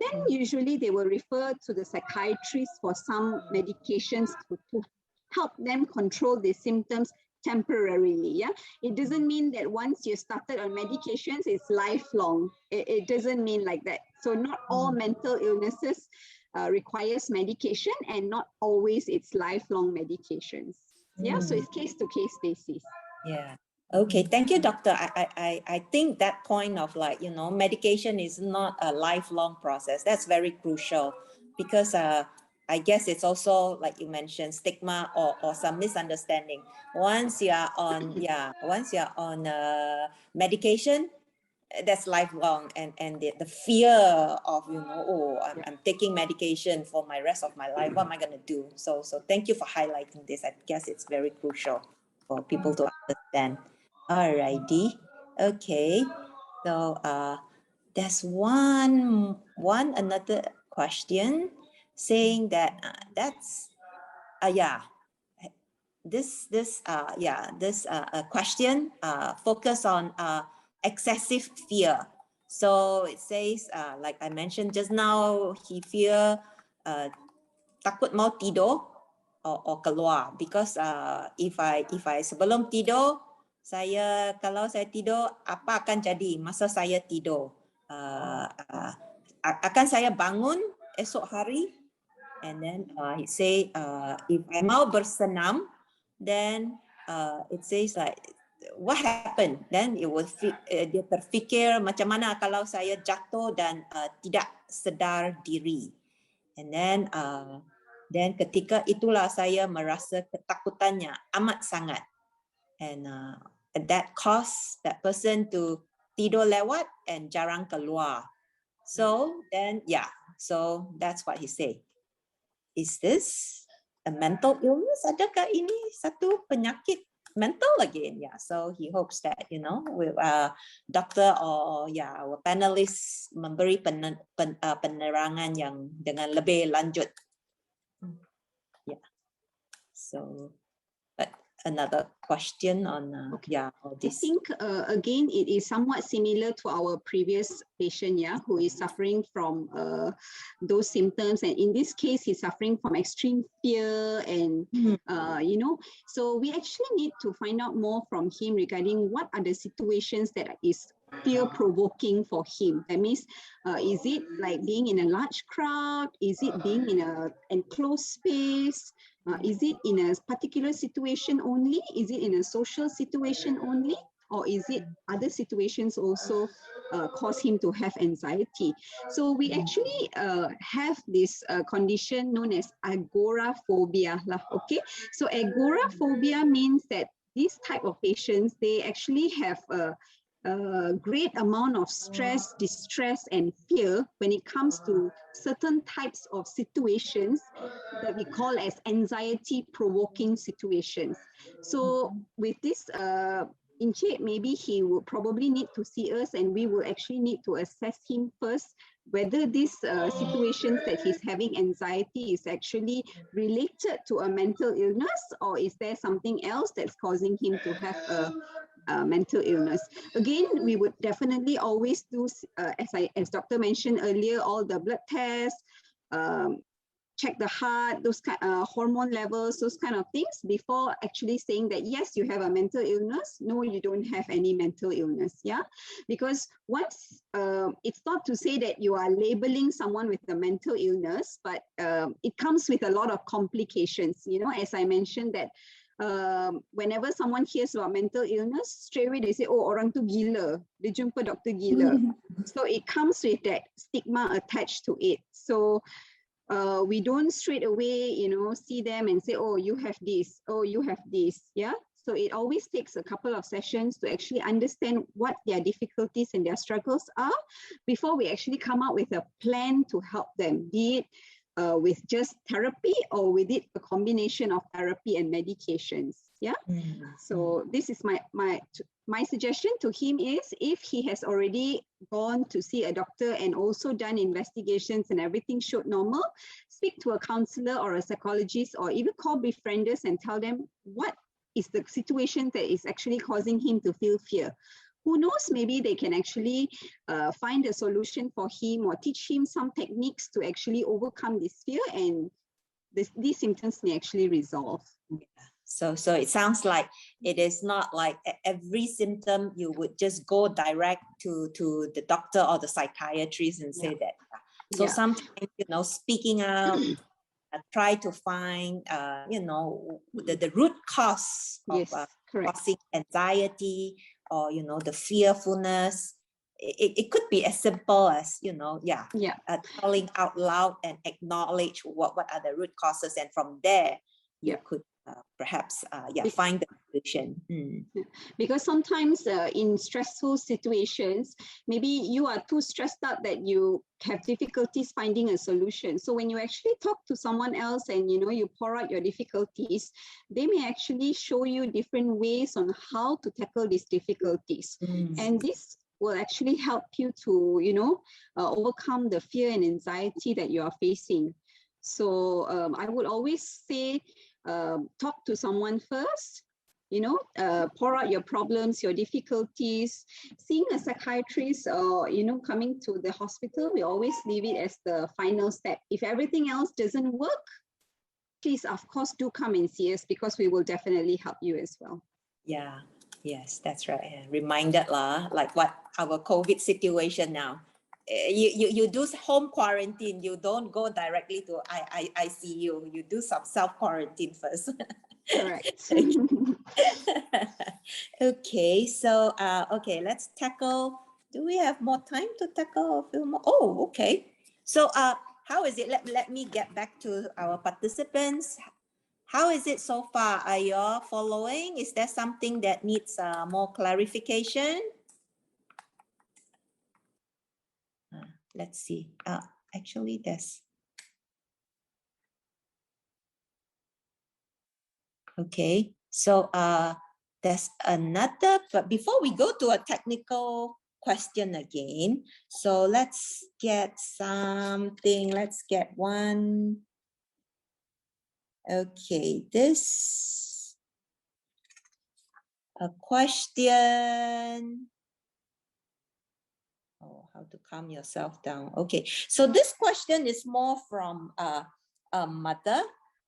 then usually they will refer to the psychiatrist for some medications to help them control the symptoms temporarily. Yeah, it doesn't mean that once you started on medications, it's lifelong. It doesn't mean like that. So not all mental illnesses requires medication, and not always it's lifelong medications. Yeah, so it's case to case basis. Yeah. Okay, thank you, doctor. I think that point of, like, you know, medication is not a lifelong process. That's very crucial, because I guess it's also, like you mentioned, stigma or some misunderstanding. Once you are on, medication, that's lifelong, and the fear of, you know, oh, I'm taking medication for my rest of my life. What am I going to do? So thank you for highlighting this. I guess it's very crucial for people to understand. Alrighty. Okay. So there's one another question saying that this question focus on excessive fear. So it says, like I mentioned just now, he fear takut mau tidur or keluar, because if I sebelum tidur, kalau saya tidur, apa akan jadi masa saya tidur? Akan saya bangun esok hari? And then he say, if I mau bersenam, then it says like, what happened? Then it will dia terfikir macam mana kalau saya jatuh dan tidak sedar diri. And then ketika itulah saya merasa ketakutannya amat sangat. And that caused that person to tidur lewat and jarang keluar. So then, so that's what he said. Is this a mental illness? Adakah ini satu penyakit mental again? Yeah, so he hopes that, you know, with doctor or our panelists memberi penerangan yang dengan lebih lanjut. Yeah. So another question on all this. I think again it is somewhat similar to our previous patient, who is suffering from those symptoms, and in this case he's suffering from extreme fear, and you know, so we actually need to find out more from him regarding what are the situations that is fear-provoking for him. That means, is it like being in a large crowd? Is it being in an enclosed space? Is it in a particular situation only? Is it in a social situation only? or is it other situations also cause him to have anxiety? So we actually have this condition known as agoraphobia lah. Okay, so agoraphobia means that these type of patients, they actually have a great amount of stress, distress, and fear when it comes to certain types of situations that we call as anxiety-provoking situations. So with this Encik, maybe he will probably need to see us, and we will actually need to assess him first whether this situations that he's having anxiety is actually related to a mental illness, or is there something else that's causing him to have a mental illness. Again, we would definitely always do, as Dr. mentioned earlier, all the blood tests, check the heart, those kind hormone levels, those kind of things before actually saying that yes, you have a mental illness. No, you don't have any mental illness. Yeah, because once it's not to say that you are labeling someone with a mental illness, but it comes with a lot of complications. You know, as I mentioned that. Whenever someone hears about mental illness, straight away they say, oh, orang tu gila, dia jumpa doktor gila. So it comes with that stigma attached to it. So we don't straight away, you know, see them and say, oh, you have this, oh, you have this. Yeah. So it always takes a couple of sessions to actually understand what their difficulties and their struggles are before we actually come up with a plan to help them, be it with just therapy or with it a combination of therapy and medications. Yeah. So this is my suggestion to him is, if he has already gone to see a doctor and also done investigations and everything showed normal, speak to a counselor or a psychologist, or even call Befrienders and tell them what is the situation that is actually causing him to feel fear. Who knows, maybe they can actually find a solution for him or teach him some techniques to actually overcome this fear, and these symptoms may actually resolve. Yeah. So it sounds like it is not like every symptom you would just go direct to the doctor or the psychiatrist and say that. So sometimes, you know, speaking out, try to find, you know, the root cause of causing anxiety, or, you know, the fearfulness. It could be as simple as, you know, telling out loud and acknowledge what are the root causes, and from there you could perhaps find the solution. Because sometimes in stressful situations, maybe you are too stressed out that you have difficulties finding a solution. So when you actually talk to someone else and, you know, you pour out your difficulties, they may actually show you different ways on how to tackle these difficulties. And this will actually help you to, you know, overcome the fear and anxiety that you are facing. So I would always say, talk to someone first, you know, pour out your problems, your difficulties. Seeing a psychiatrist or, you know, coming to the hospital, we always leave it as the final step. If everything else doesn't work, please, of course, do come and see us, because we will definitely help you as well. Yeah, yes, that's right. Reminded lah, like what our COVID situation now. You do home quarantine. You don't go directly to ICU. You do some self-quarantine first. Correct. Okay, so okay, let's tackle. Do we have more time to tackle a few more? Oh, okay. So how is it? Let me get back to our participants. How is it so far? Are you all following? Is there something that needs more clarification? Let's see. Actually, there's. Okay, so there's another, but before we go to a technical question again, so let's get something, let's get one. Okay, this a question. Oh, how to calm yourself down. Okay, so this question is more from a mother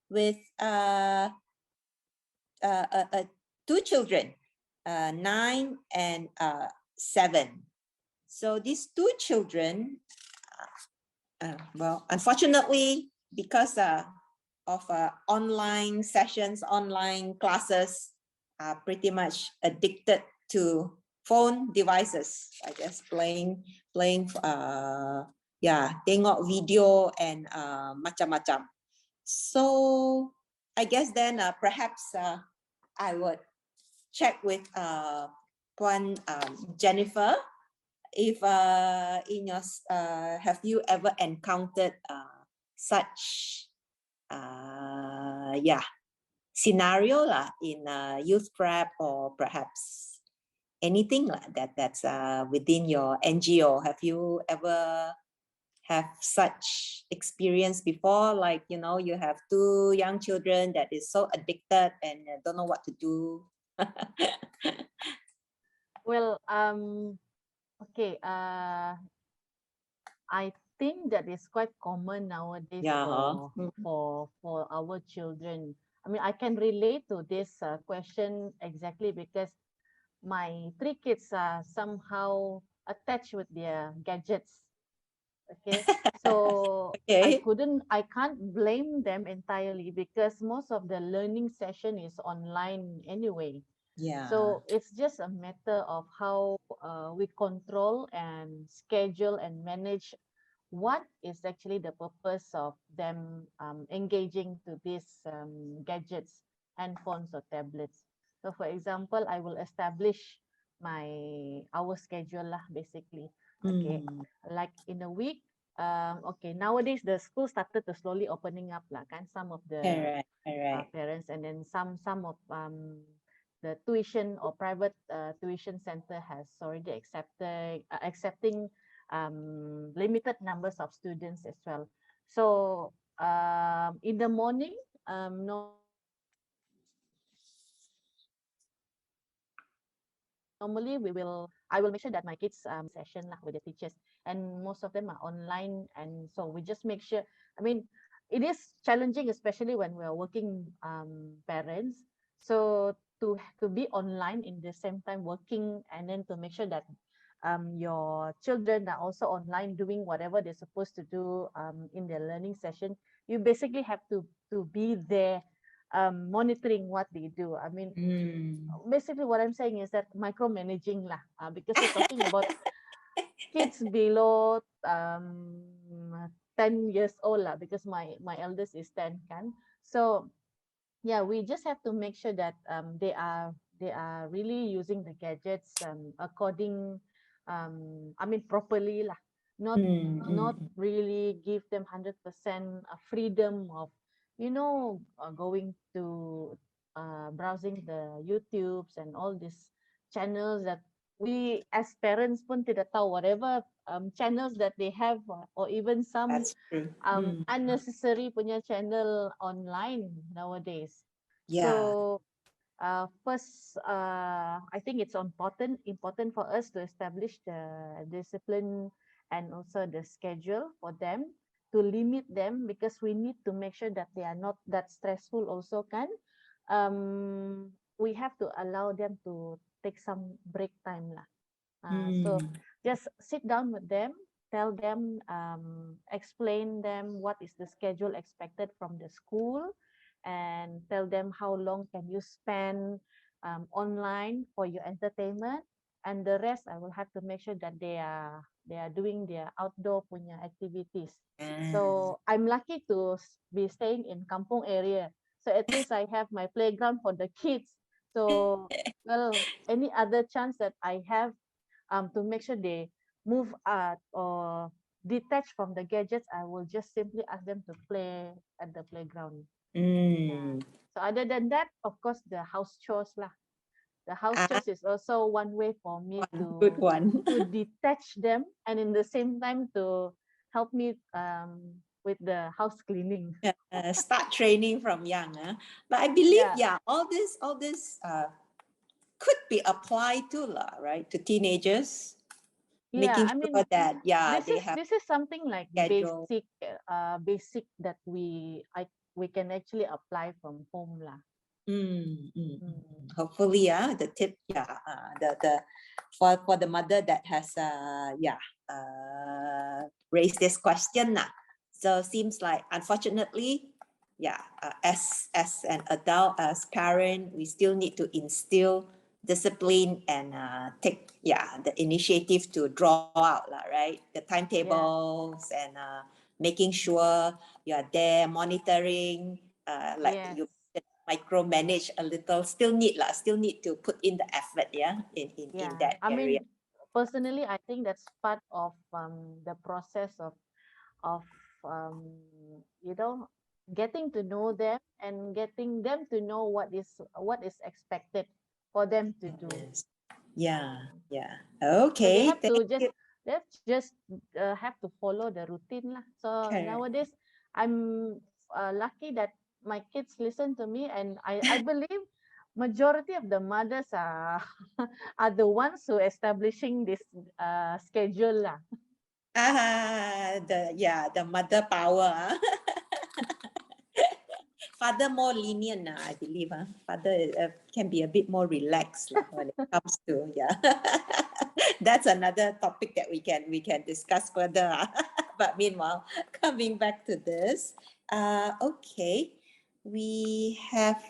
with two children, 9 and 7. So these two children, well, unfortunately, because of online sessions, online classes, are pretty much addicted to phone devices, I guess, playing tengok video and macam-macam. So I guess then perhaps I would check with Puan Jennifer, if in your have you ever encountered such scenario lah in youth prep, or perhaps anything like that's within your NGO? Have you ever have such experience before, like, you know, you have 2 young children that is so addicted and don't know what to do? Well, okay, I think that is quite common nowadays for our children. I mean, I can relate to this question exactly because my 3 kids are somehow attached with their gadgets. Okay, so Okay. I can't blame them entirely because most of the learning session is online anyway. Yeah. So it's just a matter of how we control and schedule and manage what is actually the purpose of them engaging to these gadgets, handphones or tablets. So for example, I will establish our schedule lah, basically. Okay, like in a week, okay, nowadays the school started to slowly opening up lah, kan, some of the parents, and then some of the tuition or private tuition center has already accepting limited numbers of students as well. So in the morning, normally I will make sure that my kids session lah with the teachers, and most of them are online, and so we just make sure. I mean, it is challenging, especially when we are working parents. So to be online in the same time working, and then to make sure that your children are also online doing whatever they're supposed to do in their learning session, you basically have to be there monitoring what they do. I mean, basically what I'm saying is that micromanaging lah, because we're talking about kids below 10 years old lah, because my eldest is 10 kan. So yeah, we just have to make sure that they are really using the gadgets according I mean properly lah, not really give them 100% freedom of, you know, going to browsing the YouTubes and all these channels that we as parents pun tidak tahu, whatever channels that they have, or even some That's true. unnecessary punya channel online nowadays. Yeah. So first, I think it's important for us to establish the discipline and also the schedule for them, to limit them, because we need to make sure that they are not that stressful also kan. We have to allow them to take some break time lah. So just sit down with them, tell them, explain them what is the schedule expected from the school, and tell them how long can you spend online for your entertainment, and the rest I will have to make sure that they are doing their outdoor punya activities. So I'm lucky to be staying in kampung area, so at least I have my playground for the kids. So well, any other chance that I have to make sure they move out or detach from the gadgets, I will just simply ask them to play at the playground. So other than that, of course, the house chores lah. The house chores is also one way for me to detach them, and in the same time to help me with the house cleaning. Start training from young, but I believe all this could be applied to right, to teenagers. Making sure that this is something like schedule. basic that we can actually apply from home lah. Hopefully the tip the for the mother that has raised this question lah. So seems like, unfortunately, as an adult, as parent, we still need to instill discipline and take the initiative to draw out lah, right? The timetables and making sure you are there monitoring, like Yes. you micromanage a little. Still need to put in the effort, in that I area. mean, personally, I think that's part of the process of you know, getting to know them and getting them to know what is expected for them to do. Yes. Yeah. So they Okay. have to Thank you. have to follow the routine lah. So Correct. nowadays, I'm lucky that my kids listen to me, and I believe majority of the mothers are are the ones who establishing this schedule lah. The mother power. Father more lenient, I believe. Father can be a bit more relaxed when it comes to That's another topic that we can discuss further. But meanwhile, coming back to this, okay, we have.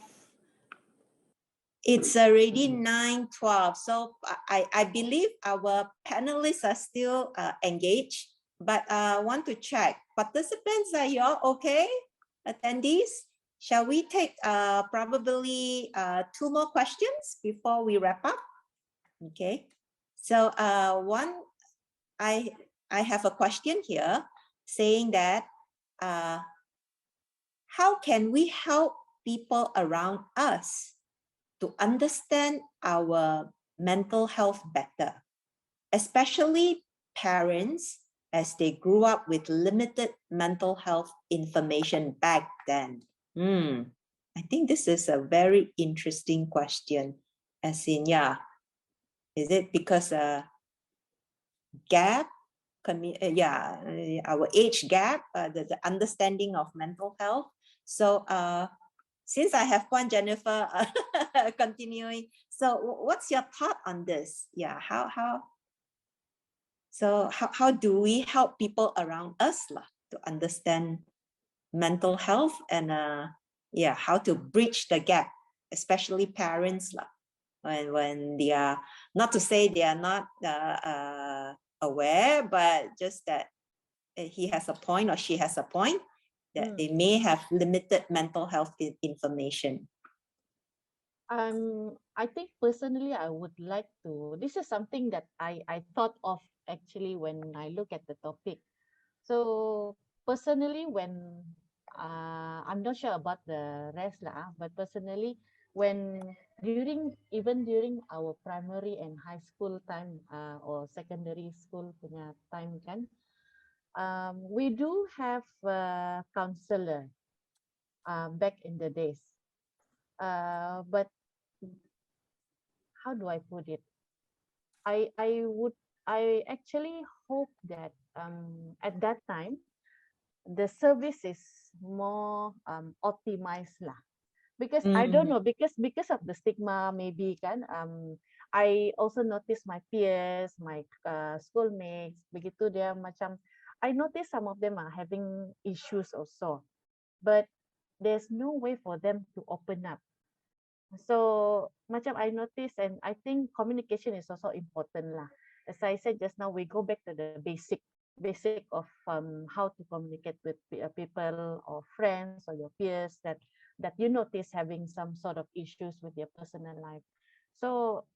It's already 9:12, so I believe our panelists are still engaged, but I want to check. Participants, are you all okay? Attendees, shall we take probably 2 more questions before we wrap up? Okay, so I have a question here saying that how can we help people around us to understand our mental health better, especially parents as they grew up with limited mental health information back then? I think this is a very interesting question. As in, is it because gap, our age gap, the understanding of mental health? So since I have one, Jennifer, continuing. So what's your thought on this? Yeah, how do we help people around us to understand mental health and how to bridge the gap, especially parents when they are, not to say they are not aware, but just that he has a point or she has a point that they may have limited mental health information. I think personally, I would like to, this is something that I thought of actually when I look at the topic. So personally, when I'm not sure about the rest lah, but personally, when even during our primary and high school time or secondary school punya time kan, we do have a counselor back in the days. But how do I put it? I actually hope that at that time the service is more optimized lah. Because I don't know, because of the stigma maybe kan, I also notice my peers, my schoolmates, begitu dia macam, I notice some of them are having issues also, but there's no way for them to open up. So macam I notice, and I think communication is also important lah. As I said just now, we go back to the basic of how to communicate with people or friends or your peers that you notice having some sort of issues with your personal life. So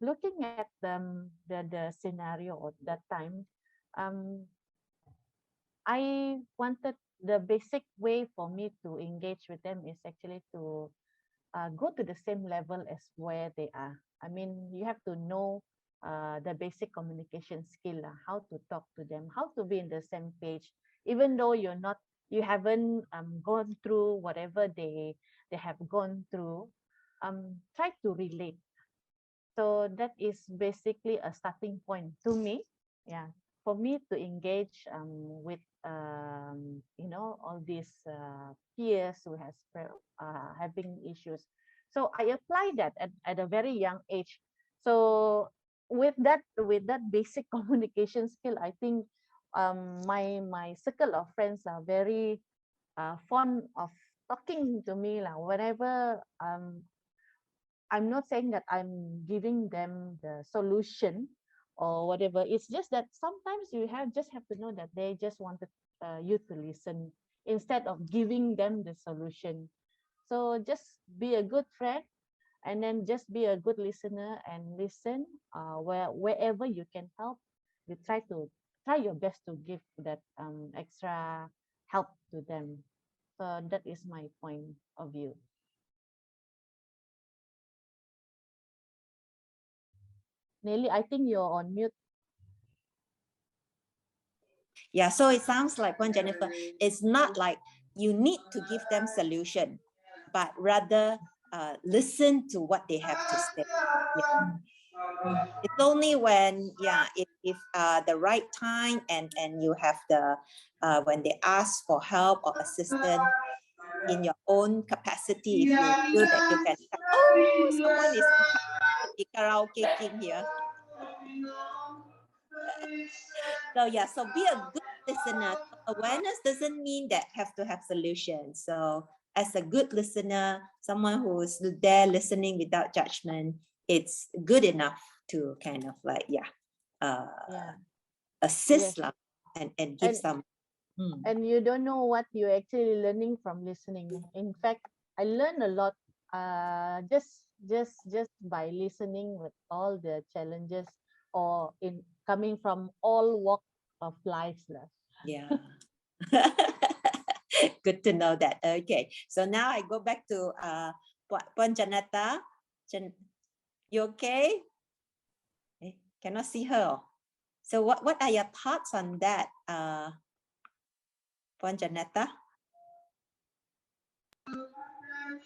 looking at the scenario at that time, I wanted the basic way for me to engage with them is actually to go to the same level as where they are. I mean, you have to know the basic communication skill, how to talk to them, how to be in the same page, even though you haven't gone through whatever they have gone through. Try to relate. So that is basically a starting point to me. Yeah, for me to engage with all these peers who has having issues. So I apply that at a very young age. So with that basic communication skill, I think my circle of friends are very fond of talking to me lah. Whenever I'm not saying that I'm giving them the solution or whatever. It's just that sometimes you just have to know that they just wanted you to listen instead of giving them the solution. So just be a good friend, and then just be a good listener and listen wherever you can help. You try your best to give that extra help to them. So that is my point of view. Nelly, I think you're on mute. Yeah, so it sounds like one, Jennifer, it's not like you need to give them solution, but rather listen to what they have to say. Yeah. It's only when, if the right time and you have the, when they ask for help or assistance in your own capacity, if you feel that you can, oh, someone is karaoke king here. So yeah, so be a good listener. Awareness doesn't mean that have to have solutions. So as a good listener, someone who's there listening without judgment, it's good enough to kind of like, assist Yes. and give some. And you don't know what you're actually learning from listening. In fact, I learned a lot just by listening with all the challenges or in coming from all walk of life. Yeah. Good to know that. Okay. So now I go back to Puan Janeta. You okay? Cannot see her. So what are your thoughts on that, Puan Janeta?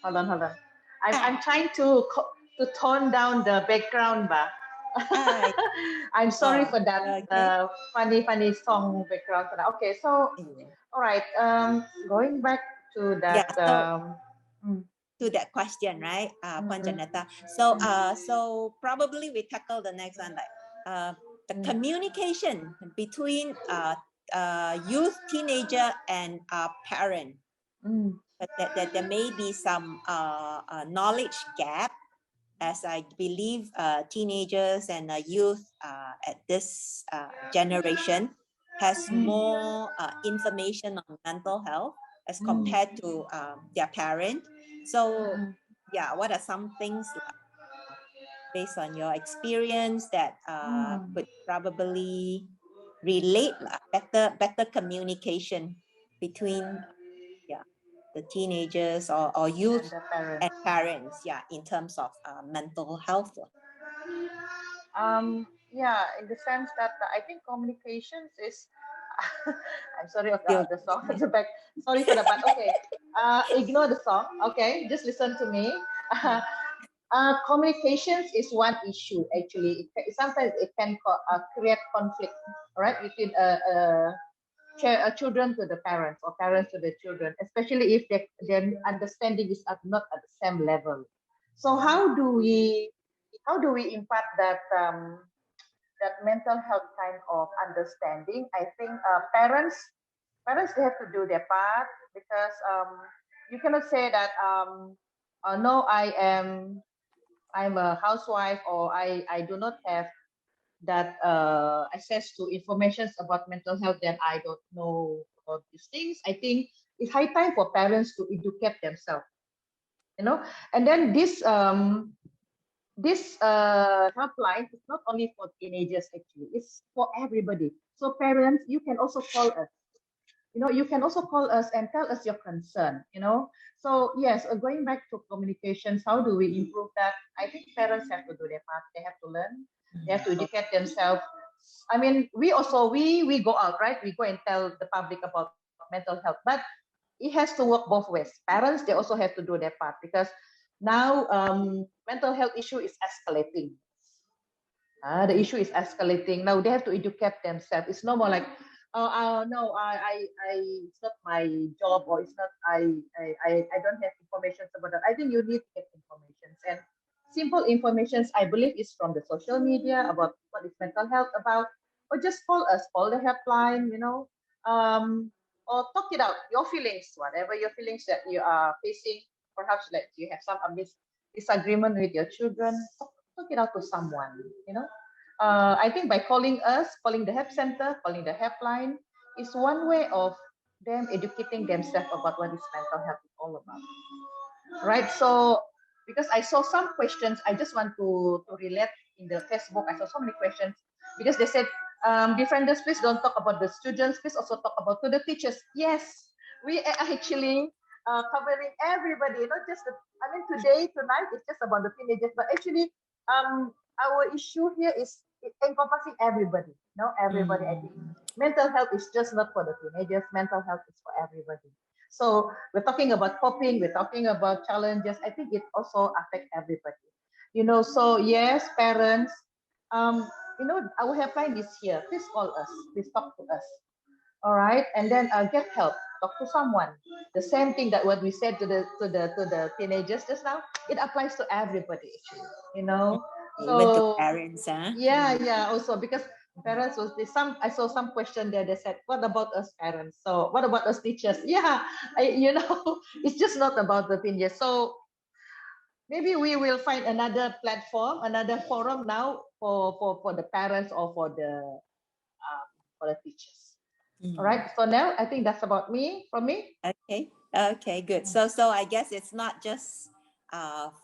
Hold on. I'm trying to tone down the background, ba. I'm sorry for that funny song background. Okay, so all right. Going back to that. To that question, right, Puan Janeta. So so probably we tackle the next one, like the communication between youth, teenager, and parent. But that there may be some knowledge gap, as I believe teenagers and youth at this generation has more information on mental health as compared to their parent. So yeah, what are some things based on your experience that could probably relate better communication between the teenagers or youth and parents, in terms of mental health? Yeah, in the sense that I think communications is. I'm sorry of the song at the back. Sorry for the but okay. Ignore the song. Okay, just listen to me. Communications is one issue actually. Sometimes it can create conflict, right, between children to the parents or parents to the children, especially if their understanding is not at the same level. So how do we impart that that mental health kind of understanding? I think parents they have to do their part, because you cannot say that no, I'm a housewife, or I do not have that access to information about mental health, then I don't know about these things. I think it's high time for parents to educate themselves, and then this helpline is not only for teenagers, actually it's for everybody. So parents, you can also call us, you can also call us and tell us your concern. So yes, going back to communications, how do we improve that? I think parents have to do their part. They have to learn, they have to educate themselves. I mean, we also we go out, right? We go and tell the public about mental health, but it has to work both ways. Parents, they also have to do their part, because now mental health issue is escalating. The issue is escalating. Now they have to educate themselves. It's no more like, no, it's not my job, or it's not, I don't have information about that. I think you need to get information, and simple information, I believe, is from the social media about what is mental health about, or just call us, call the helpline, or talk it out, your feelings, whatever your feelings that you are facing. Perhaps like you have some disagreement with your children, talk it out to someone, you know. I think by calling us, calling the help center, calling the helpline is one way of them educating themselves about what is mental health is all about. Right? So because I saw some questions, I just want to relate in the Facebook. I saw so many questions because they said, Befrienders, please don't talk about the students, please also talk about to the teachers. Yes, we are actually covering everybody, not just the, I mean, tonight, it's just about the teenagers, but actually, our issue here is encompassing everybody, everybody. I think mental health is just not for the teenagers, mental health is for everybody. So we're talking about coping, we're talking about challenges. I think it also affects everybody. So yes, parents, our helpline is here. Please call us. Please talk to us. All right, and then get help. Talk to someone. The same thing that what we said to the teenagers just now, it applies to everybody actually. Even to So parents, huh? yeah. Also because parents I saw some question there. They said, "What about us parents? So what about us teachers?" Yeah, it's just not about the teenagers. So maybe we will find another platform, another forum now for the parents or for the teachers. All right. So now I think that's about me from me. Okay, good. So I guess it's not just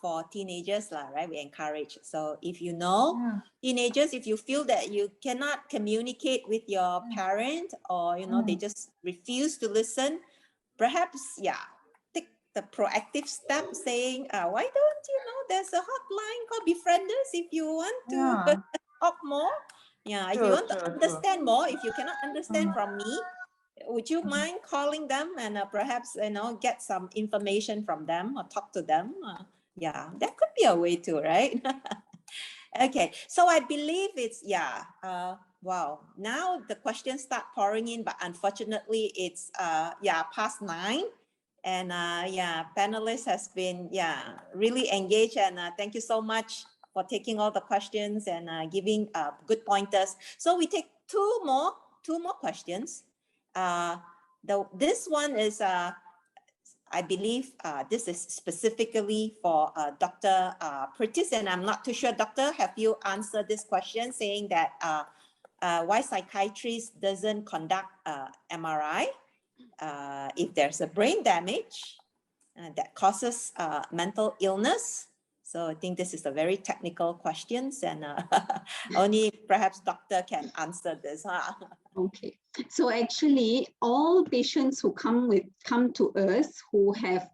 for teenagers, right? We encourage. So if you know teenagers, if you feel that you cannot communicate with your parent or they just refuse to listen, perhaps take the proactive step saying, why don't there's a hotline called Befrienders if you want to talk more. If you want to understand more, if you cannot understand from me, would you mind calling them and perhaps get some information from them or talk to them? That could be a way too, right? Okay, so I believe it's wow. Now the questions start pouring in, but unfortunately it's past 9, and panelists has been really engaged, and thank you so much for taking all the questions and giving good pointers. So we take two more questions. This one is I believe this is specifically for Dr. Pretiss, and I'm not too sure, Doctor, have you answered this question saying that why psychiatrist doesn't conduct MRI if there's a brain damage that causes mental illness? So I think this is a very technical question, and only perhaps doctor can answer this. Okay, so actually all patients who come to us who have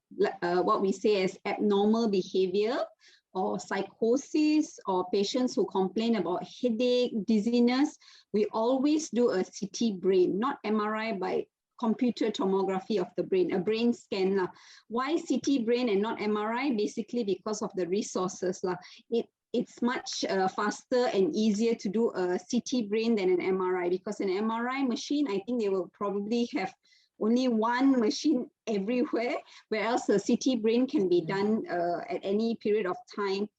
what we say as abnormal behavior or psychosis, or patients who complain about headache, dizziness, we always do a CT brain, not MRI by computer tomography of the brain, a brain scan. Why CT brain and not MRI? Basically because of the resources. It's much faster and easier to do a CT brain than an MRI, because an MRI machine, I think they will probably have only one machine everywhere, whereas a CT brain can be done at any period of time.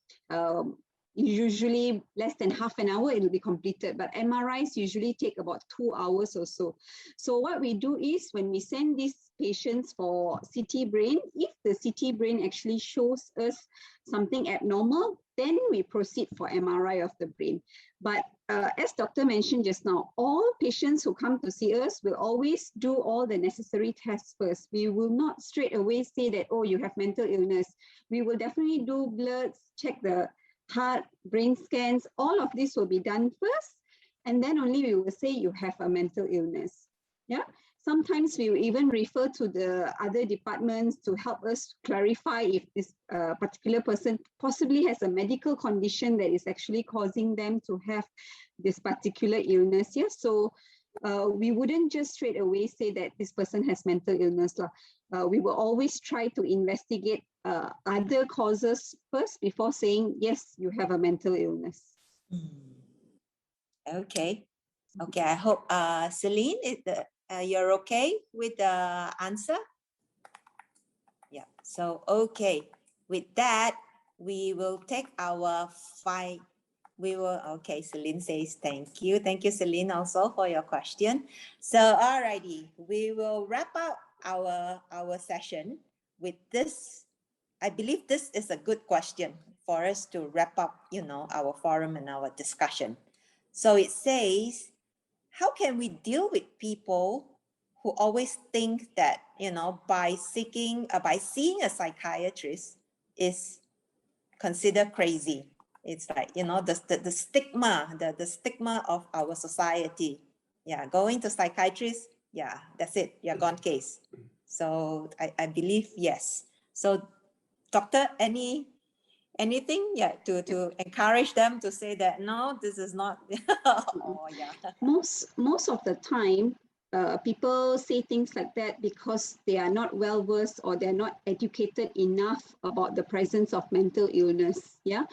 Usually less than half an hour, it will be completed, but MRIs usually take about 2 hours or so. So what we do is when we send these patients for CT brain, if the CT brain actually shows us something abnormal, then we proceed for MRI of the brain. But as Doctor mentioned just now, all patients who come to see us will always do all the necessary tests first. We will not straight away say that, oh, you have mental illness. We will definitely do bloods, check the heart, brain scans, all of this will be done first, and then only we will say you have a mental illness. Sometimes we will even refer to the other departments to help us clarify if this particular person possibly has a medical condition that is actually causing them to have this particular illness. So we wouldn't just straight away say that this person has mental illness. We will always try to investigate other causes first before saying, yes, you have a mental illness. Okay, I hope Celine, you're okay with the answer? Yeah, so okay, with that, we will take our okay, Celine says thank you. Thank you, Celine, also for your question. So, alrighty, we will wrap up our session with this I believe this is a good question for us to wrap up, our forum and our discussion. So it says, how can we deal with people who always think that, by seeing a psychiatrist is considered crazy? It's like, the stigma, the stigma of our society. Yeah, going to psychiatrist, yeah, that's it, you're gone case. So I believe yes. So doctor, anything to encourage them to say that no, this is not. Oh yeah. Most of the time, people say things like that because they are not well versed or they're not educated enough about the presence of mental illness. Yeah,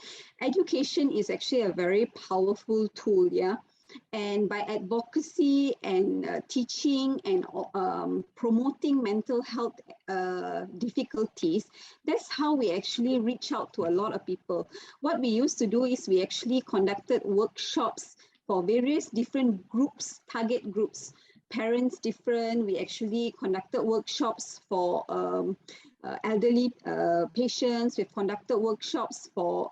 education is actually a very powerful tool. Yeah, and by advocacy and teaching and promoting mental health difficulties, that's how we actually reach out to a lot of people. What we used to do is we actually conducted workshops for various different groups, target groups, parents different. We actually conducted workshops for elderly patients. We've conducted workshops for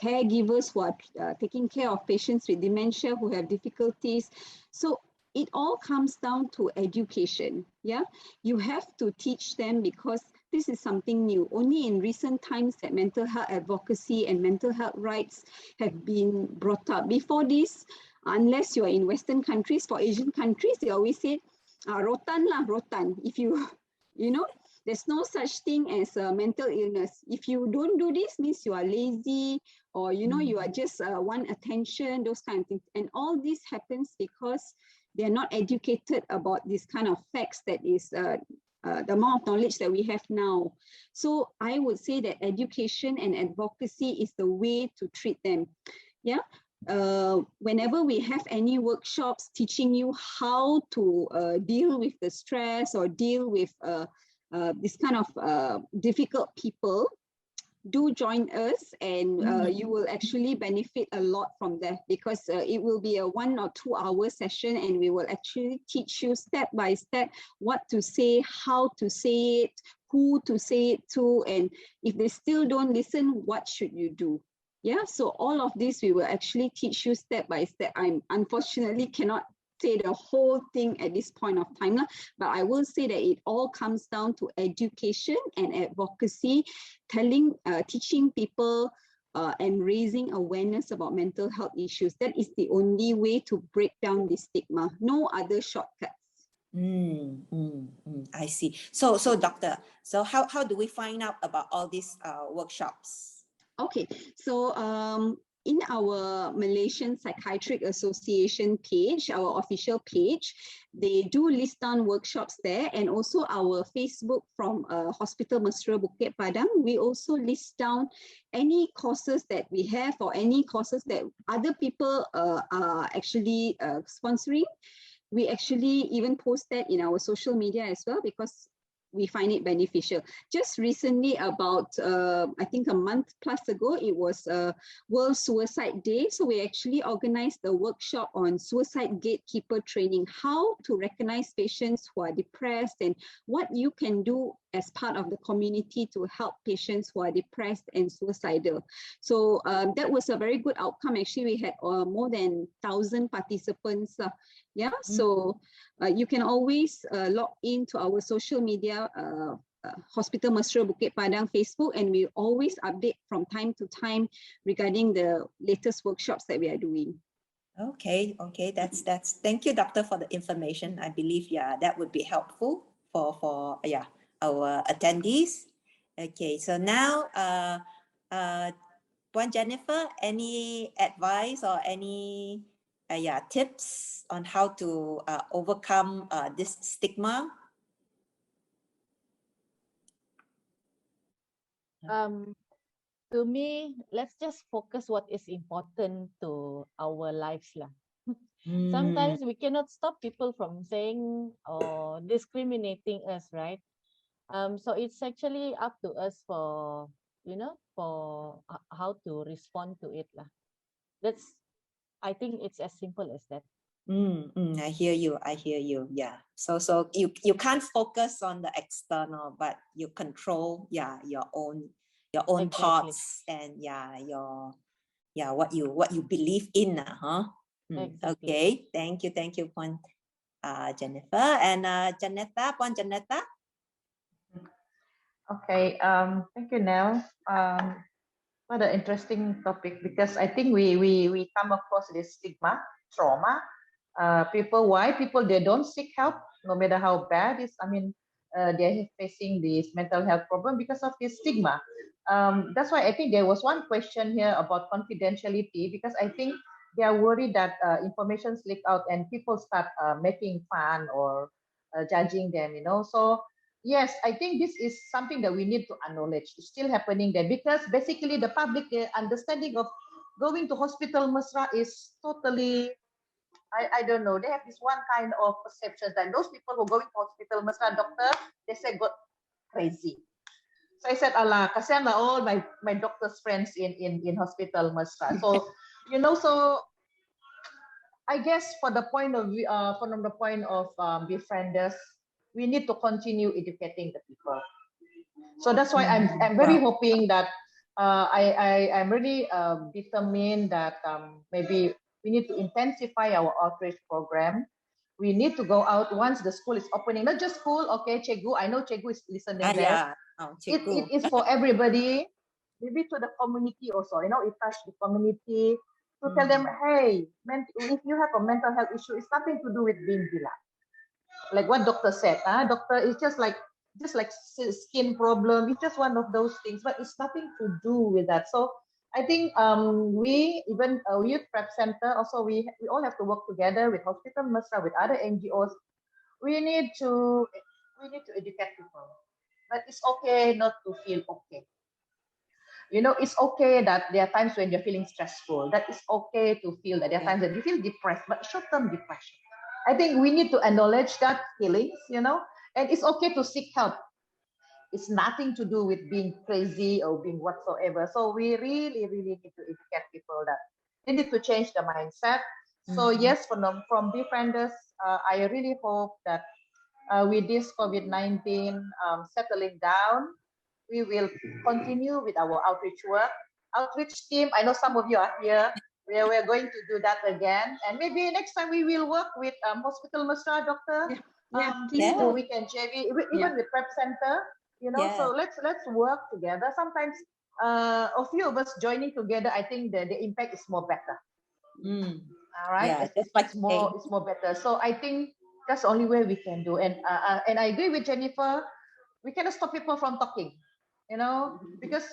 caregivers who are taking care of patients with dementia who have difficulties. So it all comes down to education. Yeah, you have to teach them because this is something new. Only in recent times that mental health advocacy and mental health rights have been brought up. Before this, unless you're in Western countries, for Asian countries, they always say, rotan lah, rotan. If there's no such thing as a mental illness. If you don't do this, means you are lazy, or you are just want attention, those kind of things. And all this happens because they are not educated about this kind of facts that is the amount of knowledge that we have now. So I would say that education and advocacy is the way to treat them. Yeah. Whenever we have any workshops teaching you how to deal with the stress or deal with this kind of difficult people, do join us, and you will actually benefit a lot from that, because it will be a 1 or 2 hour session, and we will actually teach you step by step what to say, how to say it, who to say it to, and if they still don't listen, what should you do? Yeah, so all of this we will actually teach you step by step. I unfortunately cannot say the whole thing at this point of time, but I will say that it all comes down to education and advocacy, teaching people and raising awareness about mental health issues. That is the only way to break down this stigma. No other shortcuts. I see. So doctor, so how do we find out about all these workshops? Okay, so in our Malaysian Psychiatric Association page, our official page, they do list down workshops there, and also our Facebook from Hospital Mesra Bukit Padang, we also list down any courses that we have or any courses that other people are actually sponsoring. We actually even post that in our social media as well, because we find it beneficial. Just recently, about I think a month plus ago, it was World Suicide Day. So we actually organized a workshop on suicide gatekeeper training, how to recognize patients who are depressed and what you can do as part of the community to help patients who are depressed and suicidal. So that was a very good outcome. Actually, we had more than 1,000 participants. Yeah, so you can always log into our social media, Hospital Mesra Bukit Padang Facebook, and we always update from time to time regarding the latest workshops that we are doing. Okay, that's thank you, doctor, for the information. I believe that would be helpful for our attendees. Okay, so now Puan Jennifer, any advice or any tips on how to overcome this stigma? To me, let's just focus what is important to our lives lah. Sometimes we cannot stop people from saying or discriminating us, right? So it's actually up to us for how to respond to it lah. I think it's as simple as that. I hear you. Yeah. So you can't focus on the external, but you control your own your own Exactly. thoughts and what you believe in, huh? Exactly. Okay, thank you, Puan Jennifer. And Janeta, Puan Janeta. Okay, thank you, Nell. What an interesting topic, because I think we come across this stigma, trauma. Why people they don't seek help, no matter how bad it's. I mean, they're facing this mental health problem because of this stigma. That's why I think there was one question here about confidentiality, because I think they are worried that information leak out and people start making fun or judging them. So yes, I think this is something that we need to acknowledge. It's still happening there, because basically the public understanding of going to hospital Mesra is totally, I don't know. They have this one kind of perception that those people who are going to hospital Mesra doctor, they say got crazy. So I said, Allah, kasihan lah all my doctor's friends in hospital Mesra. So, so I guess for the point of from the point of Befrienders, we need to continue educating the people. So that's why I'm very hoping that I'm really determined that maybe we need to intensify our outreach program. We need to go out once the school is opening, not just school. Okay, Cikgu, I know Cikgu is listening there. It is for everybody, maybe to the community also. It touch the community to tell them, hey, if you have a mental health issue, it's nothing to do with being gila. Like what doctor said, doctor, it's just like skin problem. It's just one of those things, but it's nothing to do with that. So I think we even youth prep center also we all have to work together with Hospital Mesra, with other NGOs. We need to educate people. But it's okay not to feel okay. It's okay that there are times when you're feeling stressful. That is okay to feel that there are times that you feel depressed, but short-term depression. I think we need to acknowledge that feelings, and it's okay to seek help. It's nothing to do with being crazy or being whatsoever. So we really, really need to educate people that they need to change the mindset. So yes, from Befrienders, I really hope that with this COVID-19 settling down, we will continue with our outreach work. Outreach team, I know some of you are here. We're going to do that again. And maybe next time we will work with Hospital Mesra, Doctor. We can JV, even with Prep Center, so let's work together. Sometimes a few of us joining together, I think the impact is more better. All right, it's more better. So I think that's the only way we can do. And I agree with Jennifer. We cannot stop people from talking, because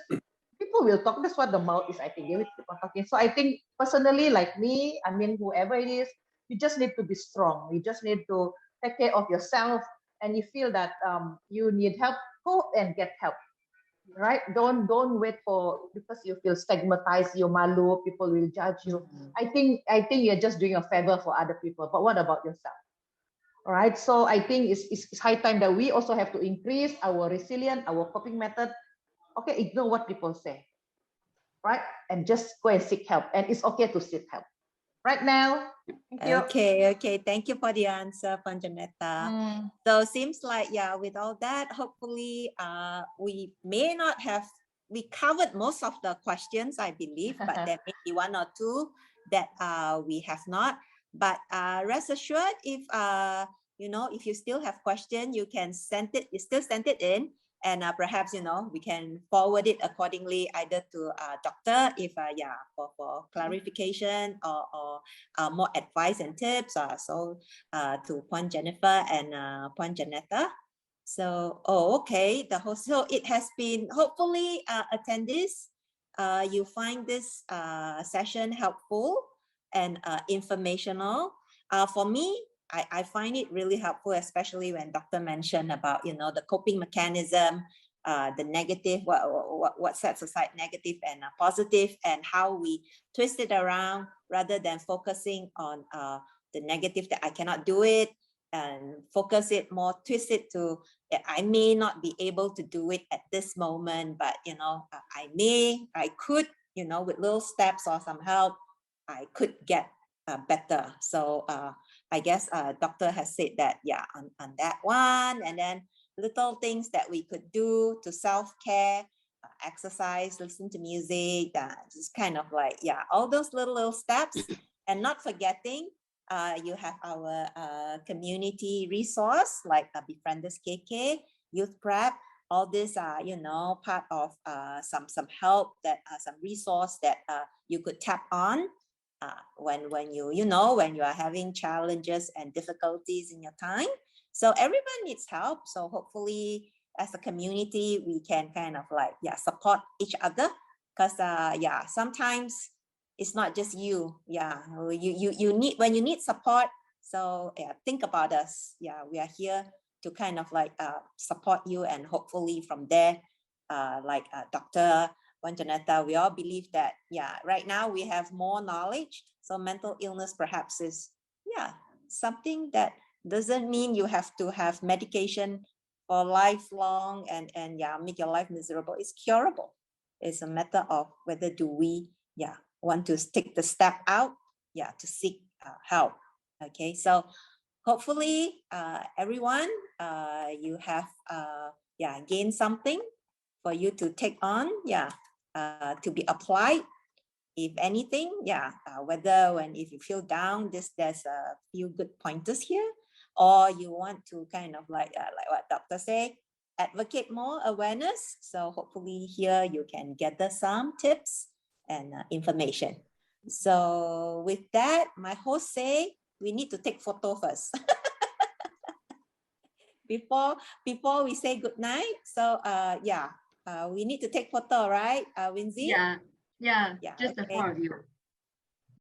people will talk. That's what the mouth is. I think they will keep on talking. So I think personally, like me, I mean, whoever it is, you just need to be strong. You just need to take care of yourself. And you feel that you need help, go and get help. Right? Don't wait because you feel stigmatized, you're malu, people will judge you. I think you're just doing a favor for other people. But what about yourself? All right. So I think it's high time that we also have to increase our resilience, our coping method. Okay, ignore what people say, right? And just go and seek help. And it's okay to seek help. Right now. Thank you. Okay. Thank you for the answer, Janeta. So seems like, with all that, hopefully we may not have, we covered most of the questions, I believe, but there may be one or two that we have not. But rest assured, if if you still have questions, you can send it in. And perhaps, we can forward it accordingly either to doctor if, for clarification or more advice and tips. So to Puan Jennifer and Puan Janeta. So, okay. So it has been, hopefully, attendees, you find this session helpful and informational. For me, I find it really helpful, especially when doctor mentioned about, the coping mechanism, the negative, what sets aside negative and positive, and how we twist it around rather than focusing on the negative that I cannot do it, and twist it to I may not be able to do it at this moment, but I could, with little steps or some help, I could get better. So I guess doctor has said that, on that one, and then little things that we could do to self-care. exercise, listen to music, just kind of like, all those little steps. And not forgetting, you have our community resource like Befrienders KK, Youth Prep. All these are, part of some help that some resource that you could tap on when you when you are having challenges and difficulties in your time. So everyone needs help. So hopefully, as a community, we can kind of like support each other, because sometimes it's not just you. You need, when you need support. So think about us. We are here to kind of like support you, and hopefully from there, like Dr. Janeta, we all believe that right now we have more knowledge. So mental illness perhaps is something that doesn't mean you have to have medication for lifelong and make your life miserable. It's curable. It's a matter of whether do we want to take the step out to seek help. Okay, so hopefully everyone you have gained something for you to take on, to be applied. If anything, whether if you feel down, there's a few good pointers here, or you want to kind of like what doctor say, advocate more awareness. So hopefully here you can gather some tips and information. So with that, my host say we need to take photo first. before we say good night. So we need to take photo, right, Winzy? Yeah, just the okay. 4 of you.